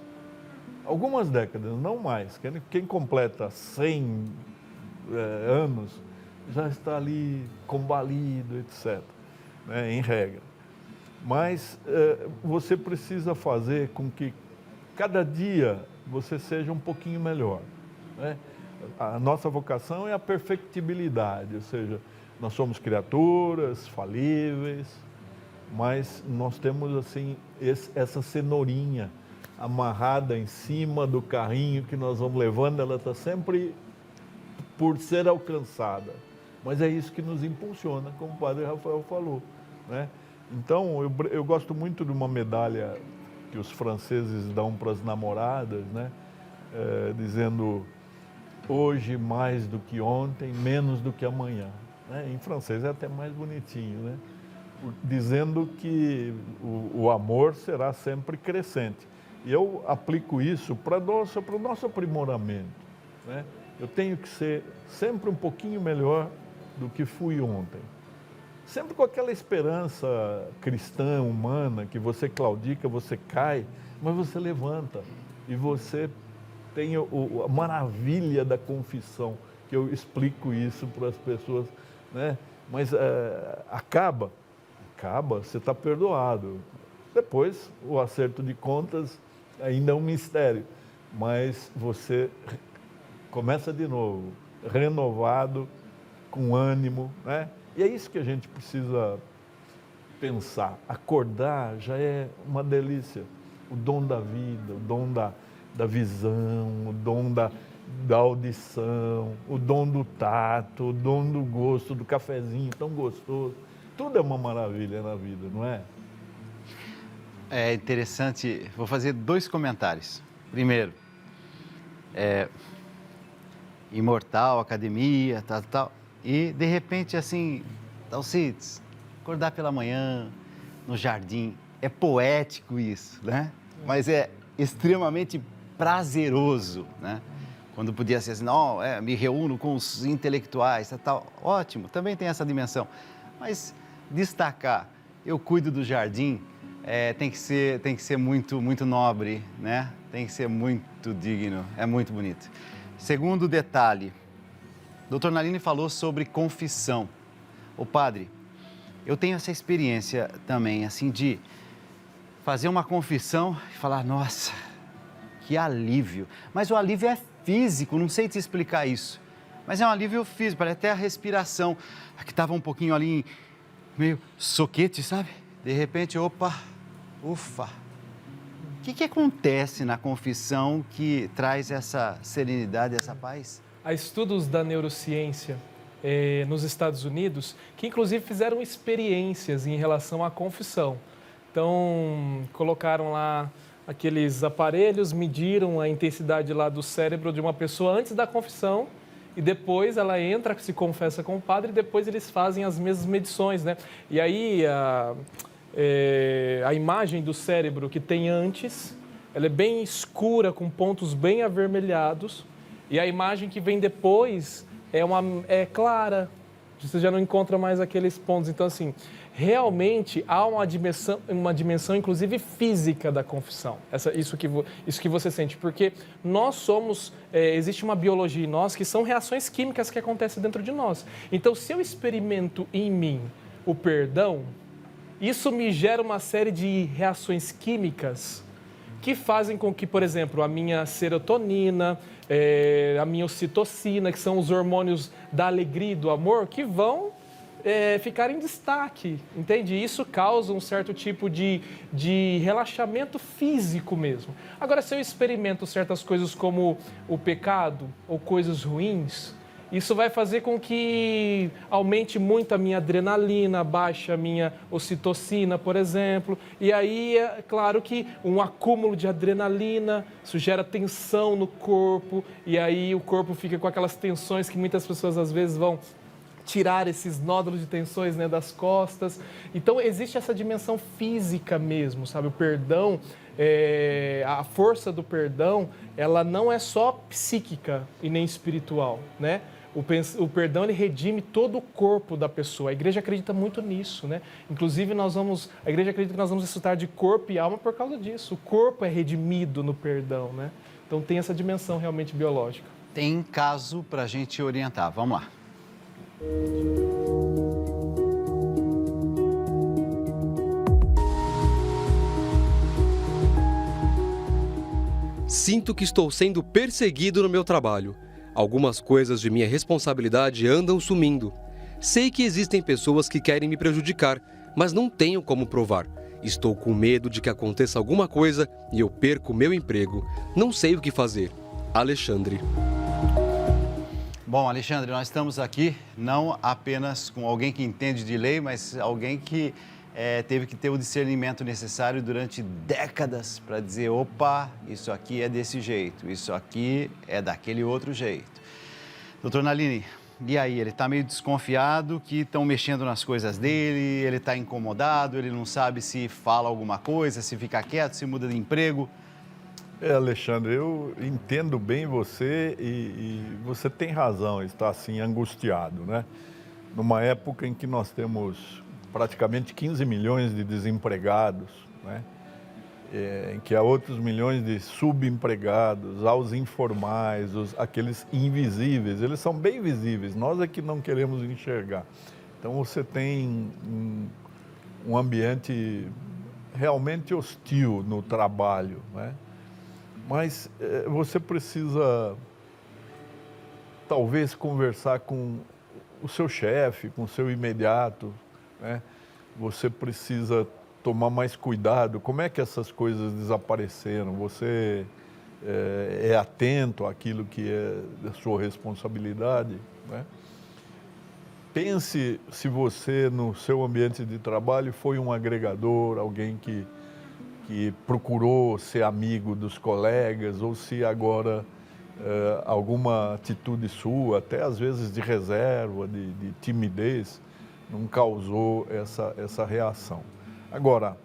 Algumas décadas, não mais. Quem completa 100 anos já está ali combalido, etc., né, em regra. Mas você precisa fazer com que cada dia você seja um pouquinho melhor, né? A nossa vocação é a perfectibilidade, ou seja, nós somos criaturas falíveis, mas nós temos assim essa cenourinha amarrada em cima do carrinho que nós vamos levando, ela está sempre por ser alcançada. Mas é isso que nos impulsiona, como o padre Rafael falou, né? Então, eu gosto muito de uma medalha que os franceses dão para as namoradas, né? Dizendo, hoje mais do que ontem, menos do que amanhã, né? Em francês é até mais bonitinho, né? Dizendo que o amor será sempre crescente. E eu aplico isso para o nosso aprimoramento, né? Eu tenho que ser sempre um pouquinho melhor do que fui ontem. Sempre com aquela esperança cristã, humana, que você claudica, você cai, mas você levanta. E você tem a maravilha da confissão, que eu explico isso para as pessoas, né? Mas acaba, você está perdoado. Depois, o acerto de contas ainda é um mistério, mas você começa de novo, renovado, com ânimo, né? E é isso que a gente precisa pensar. Acordar já é uma delícia. O dom da vida, o dom da visão, o dom da audição, o dom do tato, o dom do gosto, do cafezinho tão gostoso. Tudo é uma maravilha na vida, não é? É interessante, vou fazer 2 comentários. Primeiro, imortal, academia, tal. E, de repente, assim, Alcides, acordar pela manhã, no jardim, é poético isso, né? Mas é extremamente prazeroso, né? Quando podia ser assim, não, me reúno com os intelectuais, tal. Ótimo, também tem essa dimensão. Mas destacar, eu cuido do jardim, tem que ser muito, muito nobre, né? Tem que ser muito digno, é muito bonito. Segundo detalhe, Dr. Nalini falou sobre confissão. Ô padre, eu tenho essa experiência também, assim, de fazer uma confissão e falar, nossa, que alívio. Mas o alívio é físico, não sei te explicar isso. Mas é um alívio físico, parece até a respiração, que estava um pouquinho ali, meio soquete, sabe? De repente, opa, ufa. O que acontece na confissão que traz essa serenidade, essa paz? Há estudos da neurociência nos Estados Unidos que, inclusive, fizeram experiências em relação à confissão. Então, colocaram lá aqueles aparelhos, mediram a intensidade lá do cérebro de uma pessoa antes da confissão e depois ela entra, se confessa com o padre e depois eles fazem as mesmas medições, né? E aí, a imagem do cérebro que tem antes, ela é bem escura, com pontos bem avermelhados. E a imagem que vem depois é clara, você já não encontra mais aqueles pontos. Então, assim, realmente há uma dimensão inclusive física da confissão. Isso que você sente, porque nós somos, existe uma biologia em nós que são reações químicas que acontecem dentro de nós. Então, se eu experimento em mim o perdão, isso me gera uma série de reações químicas que fazem com que, por exemplo, a minha serotonina, a minha ocitocina, que são os hormônios da alegria e do amor, que vão ficar em destaque, entende? Isso causa um certo tipo de relaxamento físico mesmo. Agora, se eu experimento certas coisas como o pecado ou coisas ruins, isso vai fazer com que aumente muito a minha adrenalina, baixe a minha ocitocina, por exemplo. E aí, é claro que um acúmulo de adrenalina, isso gera tensão no corpo. E aí o corpo fica com aquelas tensões que muitas pessoas às vezes vão tirar esses nódulos de tensões, né, das costas. Então, existe essa dimensão física mesmo, sabe? O perdão, a força do perdão, ela não é só psíquica e nem espiritual, né? O perdão, ele redime todo o corpo da pessoa. A igreja acredita muito nisso, né? Inclusive, a igreja acredita que nós vamos ressuscitar de corpo e alma por causa disso. O corpo é redimido no perdão, né? Então, tem essa dimensão realmente biológica. Tem caso para a gente orientar. Vamos lá. Sinto que estou sendo perseguido no meu trabalho. Algumas coisas de minha responsabilidade andam sumindo. Sei que existem pessoas que querem me prejudicar, mas não tenho como provar. Estou com medo de que aconteça alguma coisa e eu perco meu emprego. Não sei o que fazer. Alexandre. Bom, Alexandre, nós estamos aqui não apenas com alguém que entende de lei, mas alguém que teve que ter o discernimento necessário durante décadas para dizer, opa, isso aqui é desse jeito, isso aqui é daquele outro jeito. Doutor Nalini, e aí? Ele está meio desconfiado que estão mexendo nas coisas dele, ele está incomodado, ele não sabe se fala alguma coisa, se fica quieto, se muda de emprego. Alexandre, eu entendo bem você e você tem razão, está assim angustiado, né? Numa época em que nós temos praticamente 15 milhões de desempregados, né? Em que há outros milhões de subempregados, há os informais, aqueles invisíveis, eles são bem visíveis, nós é que não queremos enxergar. Então você tem um ambiente realmente hostil no trabalho, né? Mas você precisa, talvez, conversar com o seu chefe, com o seu imediato, né? Você precisa tomar mais cuidado. Como é que essas coisas desapareceram? Você é atento àquilo que é da sua responsabilidade, né? Pense se você, no seu ambiente de trabalho, foi um agregador, alguém que procurou ser amigo dos colegas, ou se agora alguma atitude sua, até às vezes de reserva, de timidez, não causou essa reação. Agora,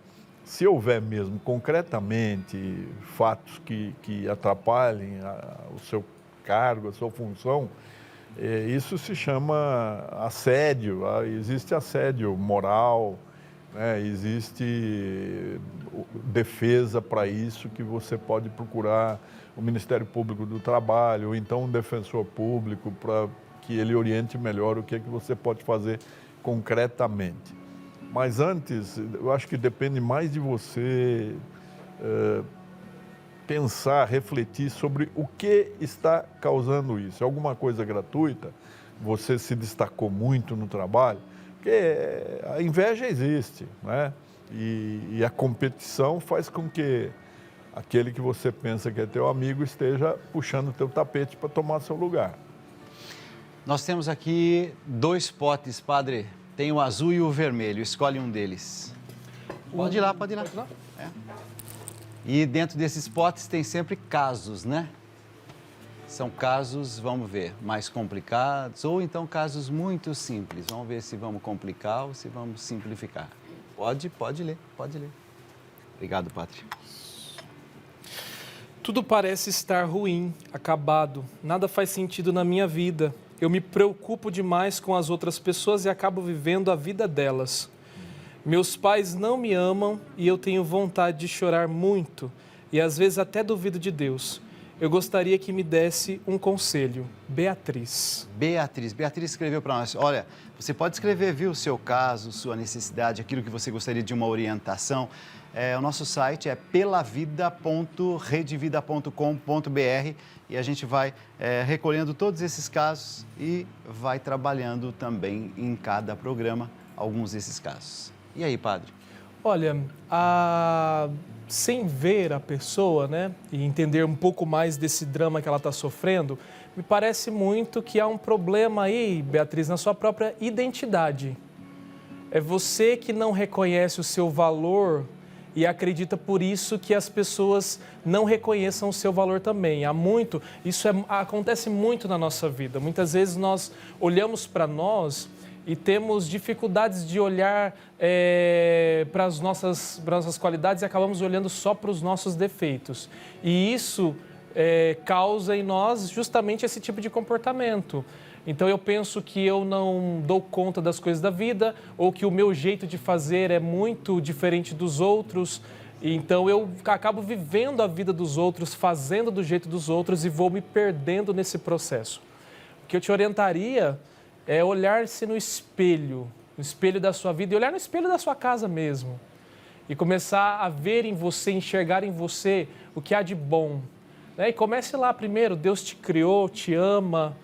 se houver mesmo concretamente fatos que atrapalhem o seu cargo, a sua função, isso se chama assédio, existe assédio moral, né? Existe defesa para isso, que você pode procurar o Ministério Público do Trabalho, ou então um defensor público, para que ele oriente melhor o que é que você pode fazer concretamente. Mas antes, eu acho que depende mais de você pensar, refletir sobre o que está causando isso. É alguma coisa gratuita? Você se destacou muito no trabalho? Porque a inveja existe, né? E a competição faz com que aquele que você pensa que é teu amigo esteja puxando o teu tapete para tomar seu lugar. Nós temos aqui 2 potes, padre. Tem o azul e o vermelho. Escolhe um deles. Pode ir lá, pode ir lá. Pode ir lá? E dentro desses potes tem sempre casos, né? São casos, vamos ver, mais complicados ou então casos muito simples. Vamos ver se vamos complicar ou se vamos simplificar. Pode ler, pode ler. Obrigado, padre. Tudo parece estar ruim, acabado. Nada faz sentido na minha vida. Eu me preocupo demais com as outras pessoas e acabo vivendo a vida delas. Meus pais não me amam e eu tenho vontade de chorar muito e às vezes até duvido de Deus. eu gostaria que me desse um conselho. Beatriz. Beatriz escreveu para nós, olha, você pode escrever, viu, o seu caso, sua necessidade, aquilo que você gostaria de uma orientação. O nosso site é pelavida.redevida.com.br e a gente vai recolhendo todos esses casos e vai trabalhando também em cada programa alguns desses casos. E aí, padre? Olha, sem ver a pessoa, né, e entender um pouco mais desse drama que ela está sofrendo, me parece muito que há um problema aí, Beatriz, na sua própria identidade. É você que não reconhece o seu valor e acredita por isso que as pessoas não reconheçam o seu valor também. Acontece muito na nossa vida. Muitas vezes nós olhamos para nós e temos dificuldades de olhar para as nossas qualidades e acabamos olhando só para os nossos defeitos. E isso causa em nós justamente esse tipo de comportamento. Então eu penso que eu não dou conta das coisas da vida ou que o meu jeito de fazer é muito diferente dos outros. Então eu acabo vivendo a vida dos outros, fazendo do jeito dos outros e vou me perdendo nesse processo. O que eu te orientaria é olhar-se no espelho da sua vida e olhar no espelho da sua casa mesmo. E começar a ver em você, enxergar em você o que há de bom. E comece lá primeiro, Deus te criou, te ama,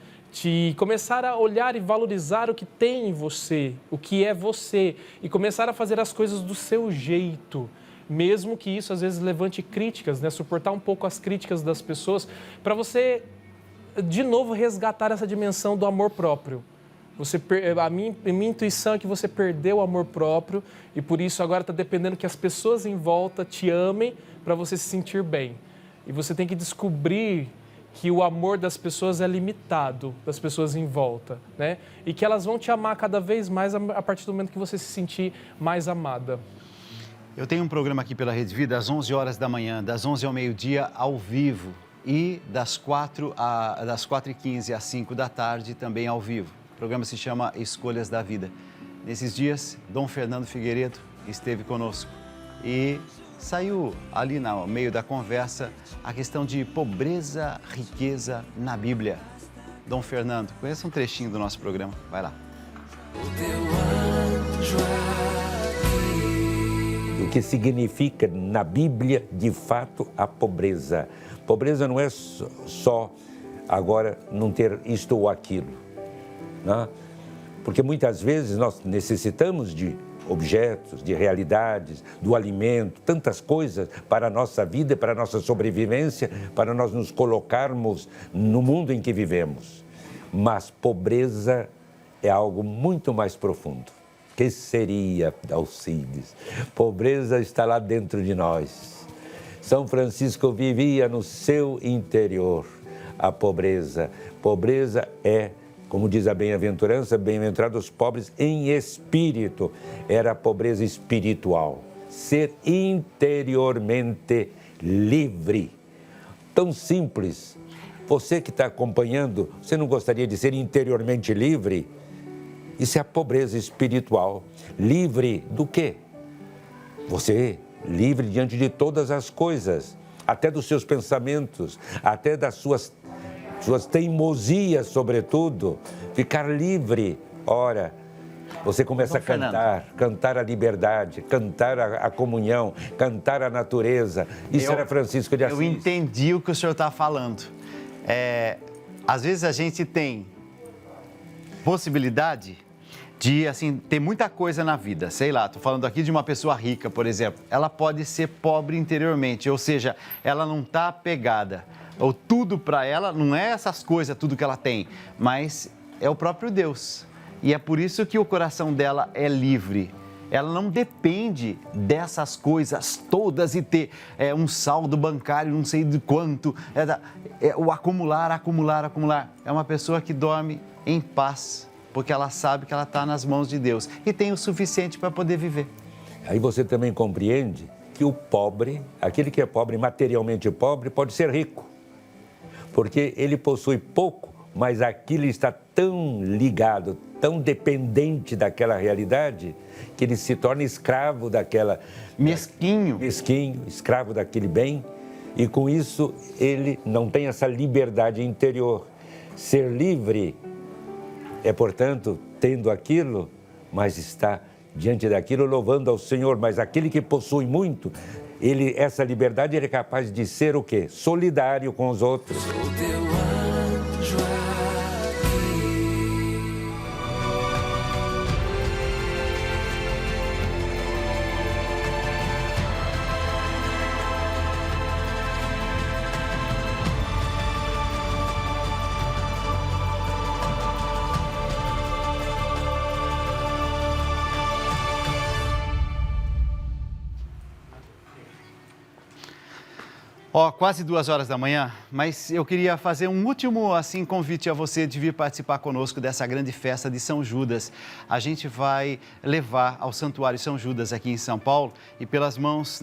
começar a olhar e valorizar o que tem em você, o que é você. E começar a fazer as coisas do seu jeito. Mesmo que isso às vezes levante críticas, né? Suportar um pouco as críticas das pessoas, para você, de novo, resgatar essa dimensão do amor próprio. A minha intuição é que você perdeu o amor próprio e por isso agora está dependendo que as pessoas em volta te amem para você se sentir bem. E você tem que descobrir que o amor das pessoas é limitado, das pessoas em volta, né? E que elas vão te amar cada vez mais a partir do momento que você se sentir mais amada. Eu tenho um programa aqui pela Rede Vida às 11 horas da manhã, das 11 ao meio-dia, ao vivo. E das 4h15 às 5 da tarde, também ao vivo. O programa se chama Escolhas da Vida. Nesses dias, Dom Fernando Figueiredo esteve conosco e saiu ali no meio da conversa a questão de pobreza, riqueza na Bíblia. Dom Fernando, conheça um trechinho do nosso programa. Vai lá. O que significa na Bíblia, de fato, a pobreza. Pobreza não é só agora não ter isto ou aquilo. Né? Porque muitas vezes nós necessitamos de objetos, de realidades, do alimento, tantas coisas para a nossa vida, para a nossa sobrevivência, para nós nos colocarmos no mundo em que vivemos. Mas pobreza é algo muito mais profundo. Que seria, Alcides? Pobreza está lá dentro de nós. São Francisco vivia no seu interior a pobreza. Pobreza é, como diz a bem-aventurança, bem-aventurados os pobres em espírito. Era a pobreza espiritual. Ser interiormente livre. Tão simples. Você que está acompanhando, você não gostaria de ser interiormente livre? Isso é a pobreza espiritual. Livre do quê? Você livre diante de todas as coisas, até dos seus pensamentos, até das suas teimosias, sobretudo. Ficar livre. Ora, você começa a cantar a liberdade, cantar a comunhão, cantar a natureza. Isso era Francisco de Assis. Eu entendi o que o senhor está falando. Às vezes a gente tem possibilidade de, assim, ter muita coisa na vida. Sei lá, estou falando aqui de uma pessoa rica, por exemplo. Ela pode ser pobre interiormente, ou seja, ela não está apegada. Ou tudo para ela não é essas coisas, tudo que ela tem, mas é o próprio Deus. E é por isso que o coração dela é livre. Ela não depende dessas coisas todas e ter um saldo bancário, não sei de quanto, o acumular. É uma pessoa que dorme em paz, porque ela sabe que ela está nas mãos de Deus e tem o suficiente para poder viver. Aí você também compreende que o pobre, aquele que é pobre, materialmente pobre, pode ser rico, porque ele possui pouco, mas aquilo está tão ligado, tão dependente daquela realidade, que ele se torna escravo daquela... Mesquinho, escravo daquele bem, E com isso, ele não tem essa liberdade interior. Ser livre é, portanto, tendo aquilo, mas está diante daquilo louvando ao Senhor. Mas aquele que possui muito, essa liberdade, ele é capaz de ser o quê? Solidário com os outros. Quase 2h da manhã, mas eu queria fazer um último convite a você de vir participar conosco dessa grande festa de São Judas. A gente vai levar ao Santuário São Judas aqui em São Paulo e pelas mãos,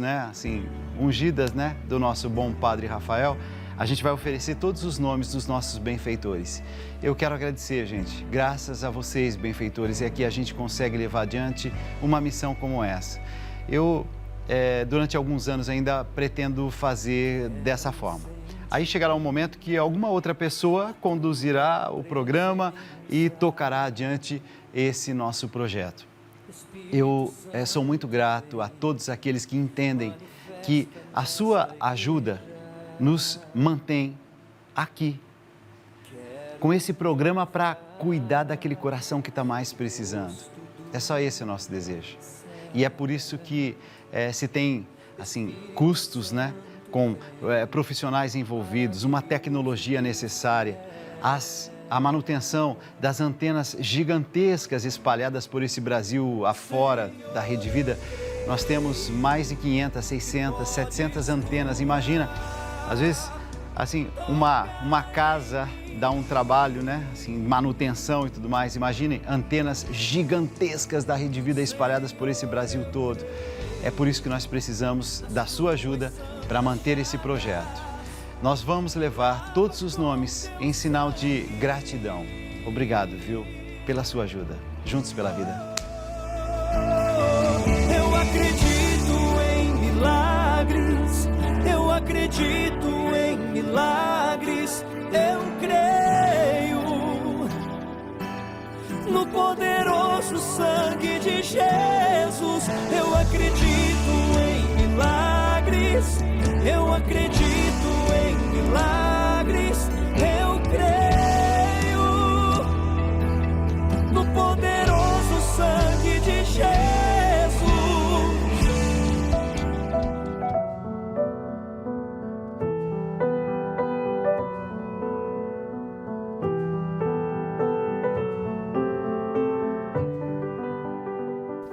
ungidas, do nosso bom Padre Rafael, a gente vai oferecer todos os nomes dos nossos benfeitores. Eu quero agradecer, gente. Graças a vocês, benfeitores, é que a gente consegue levar adiante uma missão como essa. Durante alguns anos ainda pretendo fazer dessa forma. Aí chegará um momento que alguma outra pessoa conduzirá o programa e tocará adiante esse nosso projeto. Eu sou muito grato a todos aqueles que entendem que a sua ajuda nos mantém aqui, com esse programa para cuidar daquele coração que está mais precisando. É só esse o nosso desejo. E é por isso que se tem, custos, com profissionais envolvidos, uma tecnologia necessária, a manutenção das antenas gigantescas espalhadas por esse Brasil afora da Rede Vida. Nós temos mais de 500, 600, 700 antenas. Imagina, às vezes, uma casa dá um trabalho, manutenção e tudo mais. Imaginem antenas gigantescas da Rede Vida espalhadas por esse Brasil todo. É por isso que nós precisamos da sua ajuda para manter esse projeto. Nós vamos levar todos os nomes em sinal de gratidão. Obrigado, pela sua ajuda. Juntos pela vida. Eu acredito em milagres. Eu acredito em milagres. Eu creio no poderoso sangue de Jesus. Eu acredito em milagres. Eu acredito em milagres. Eu creio no poderoso sangue de Jesus.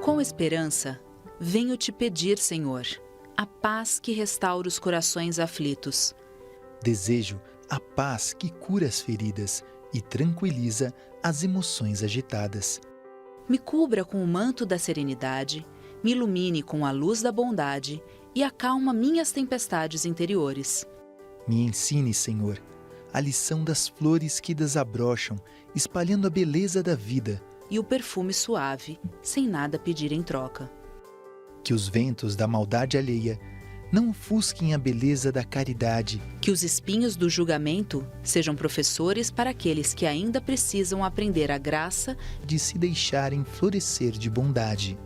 Com esperança, venho te pedir, Senhor, a paz que restaura os corações aflitos. Desejo a paz que cura as feridas e tranquiliza as emoções agitadas. Me cubra com o manto da serenidade, me ilumine com a luz da bondade e acalma minhas tempestades interiores. Me ensine, Senhor, a lição das flores que desabrocham, espalhando a beleza da vida. E o perfume suave, sem nada pedir em troca. Que os ventos da maldade alheia não ofusquem a beleza da caridade. Que os espinhos do julgamento sejam professores para aqueles que ainda precisam aprender a graça de se deixarem florescer de bondade.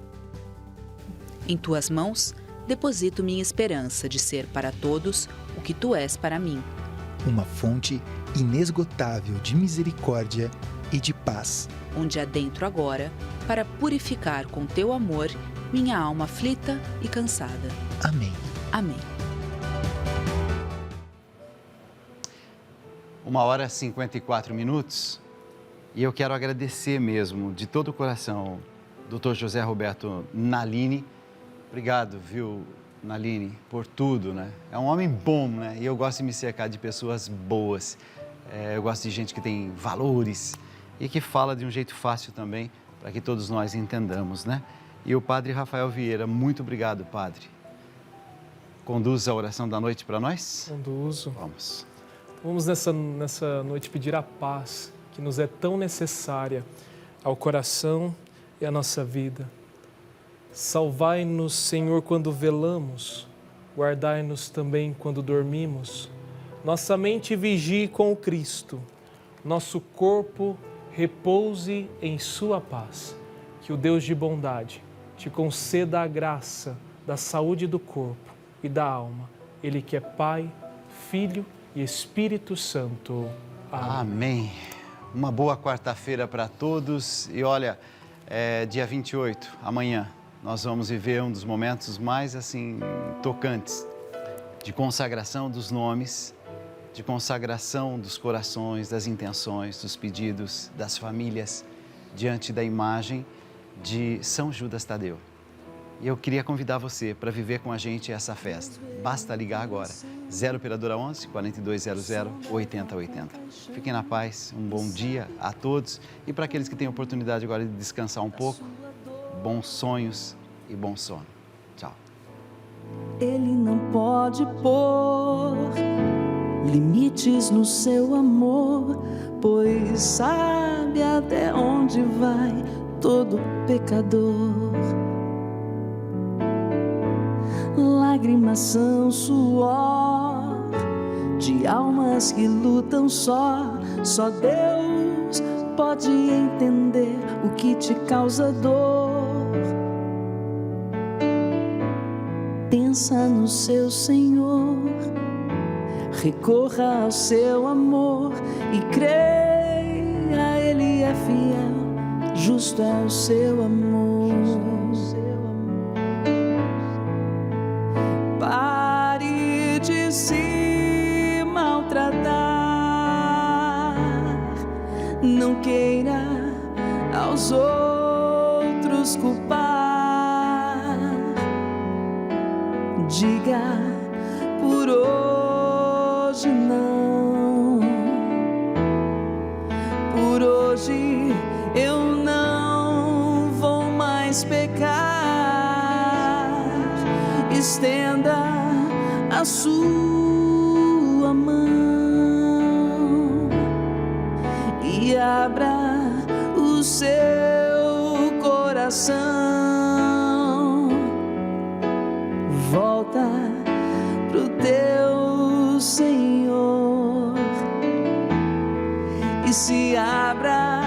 Em tuas mãos, deposito minha esperança de ser para todos o que tu és para mim. Uma fonte inesgotável de misericórdia e de paz. Onde adentro agora, para purificar com teu amor minha alma aflita e cansada. Amém. Amém. 1h54 e eu quero agradecer mesmo, de todo o coração, Dr. José Roberto Nalini. Obrigado, Nalini, por tudo, É um homem bom, E eu gosto de me cercar de pessoas boas. Eu gosto de gente que tem valores e que fala de um jeito fácil também, para que todos nós entendamos, E o Padre Rafael Vieira, muito obrigado, Padre. Conduz a oração da noite para nós? Conduzo. Vamos. Vamos nessa noite pedir a paz que nos é tão necessária ao coração e à nossa vida. Salvai-nos, Senhor, quando velamos, guardai-nos também quando dormimos. Nossa mente vigie com o Cristo, nosso corpo repouse em sua paz. Que o Deus de bondade te conceda a graça da saúde do corpo e da alma. Ele que é Pai, Filho e Espírito Santo. Amém. Amém. Uma boa quarta-feira para todos. E olha, dia 28, amanhã, nós vamos viver um dos momentos mais assim tocantes de consagração dos nomes, de consagração dos corações, das intenções, dos pedidos, das famílias, diante da imagem de São Judas Tadeu. E eu queria convidar você para viver com a gente essa festa. Basta ligar agora, 0 operadora 11 4200 8080. Fiquem na paz, um bom dia a todos. E para aqueles que têm oportunidade agora de descansar um pouco, bons sonhos e bom sono. Tchau. Ele não pode pôr limites no seu amor, pois sabe até onde vai todo pecador. Lágrimas são suor de almas que lutam só. Só Deus pode entender o que te causa dor. Pensa no seu Senhor, recorra ao seu amor e creia, Ele é fiel, justo é o seu amor. Pare de se maltratar, não queira aos outros culpar. Diga por hoje não, por hoje eu não vou mais pecar. Estenda a sua mão e abra o seu coração. Volta pro teu Senhor e se abra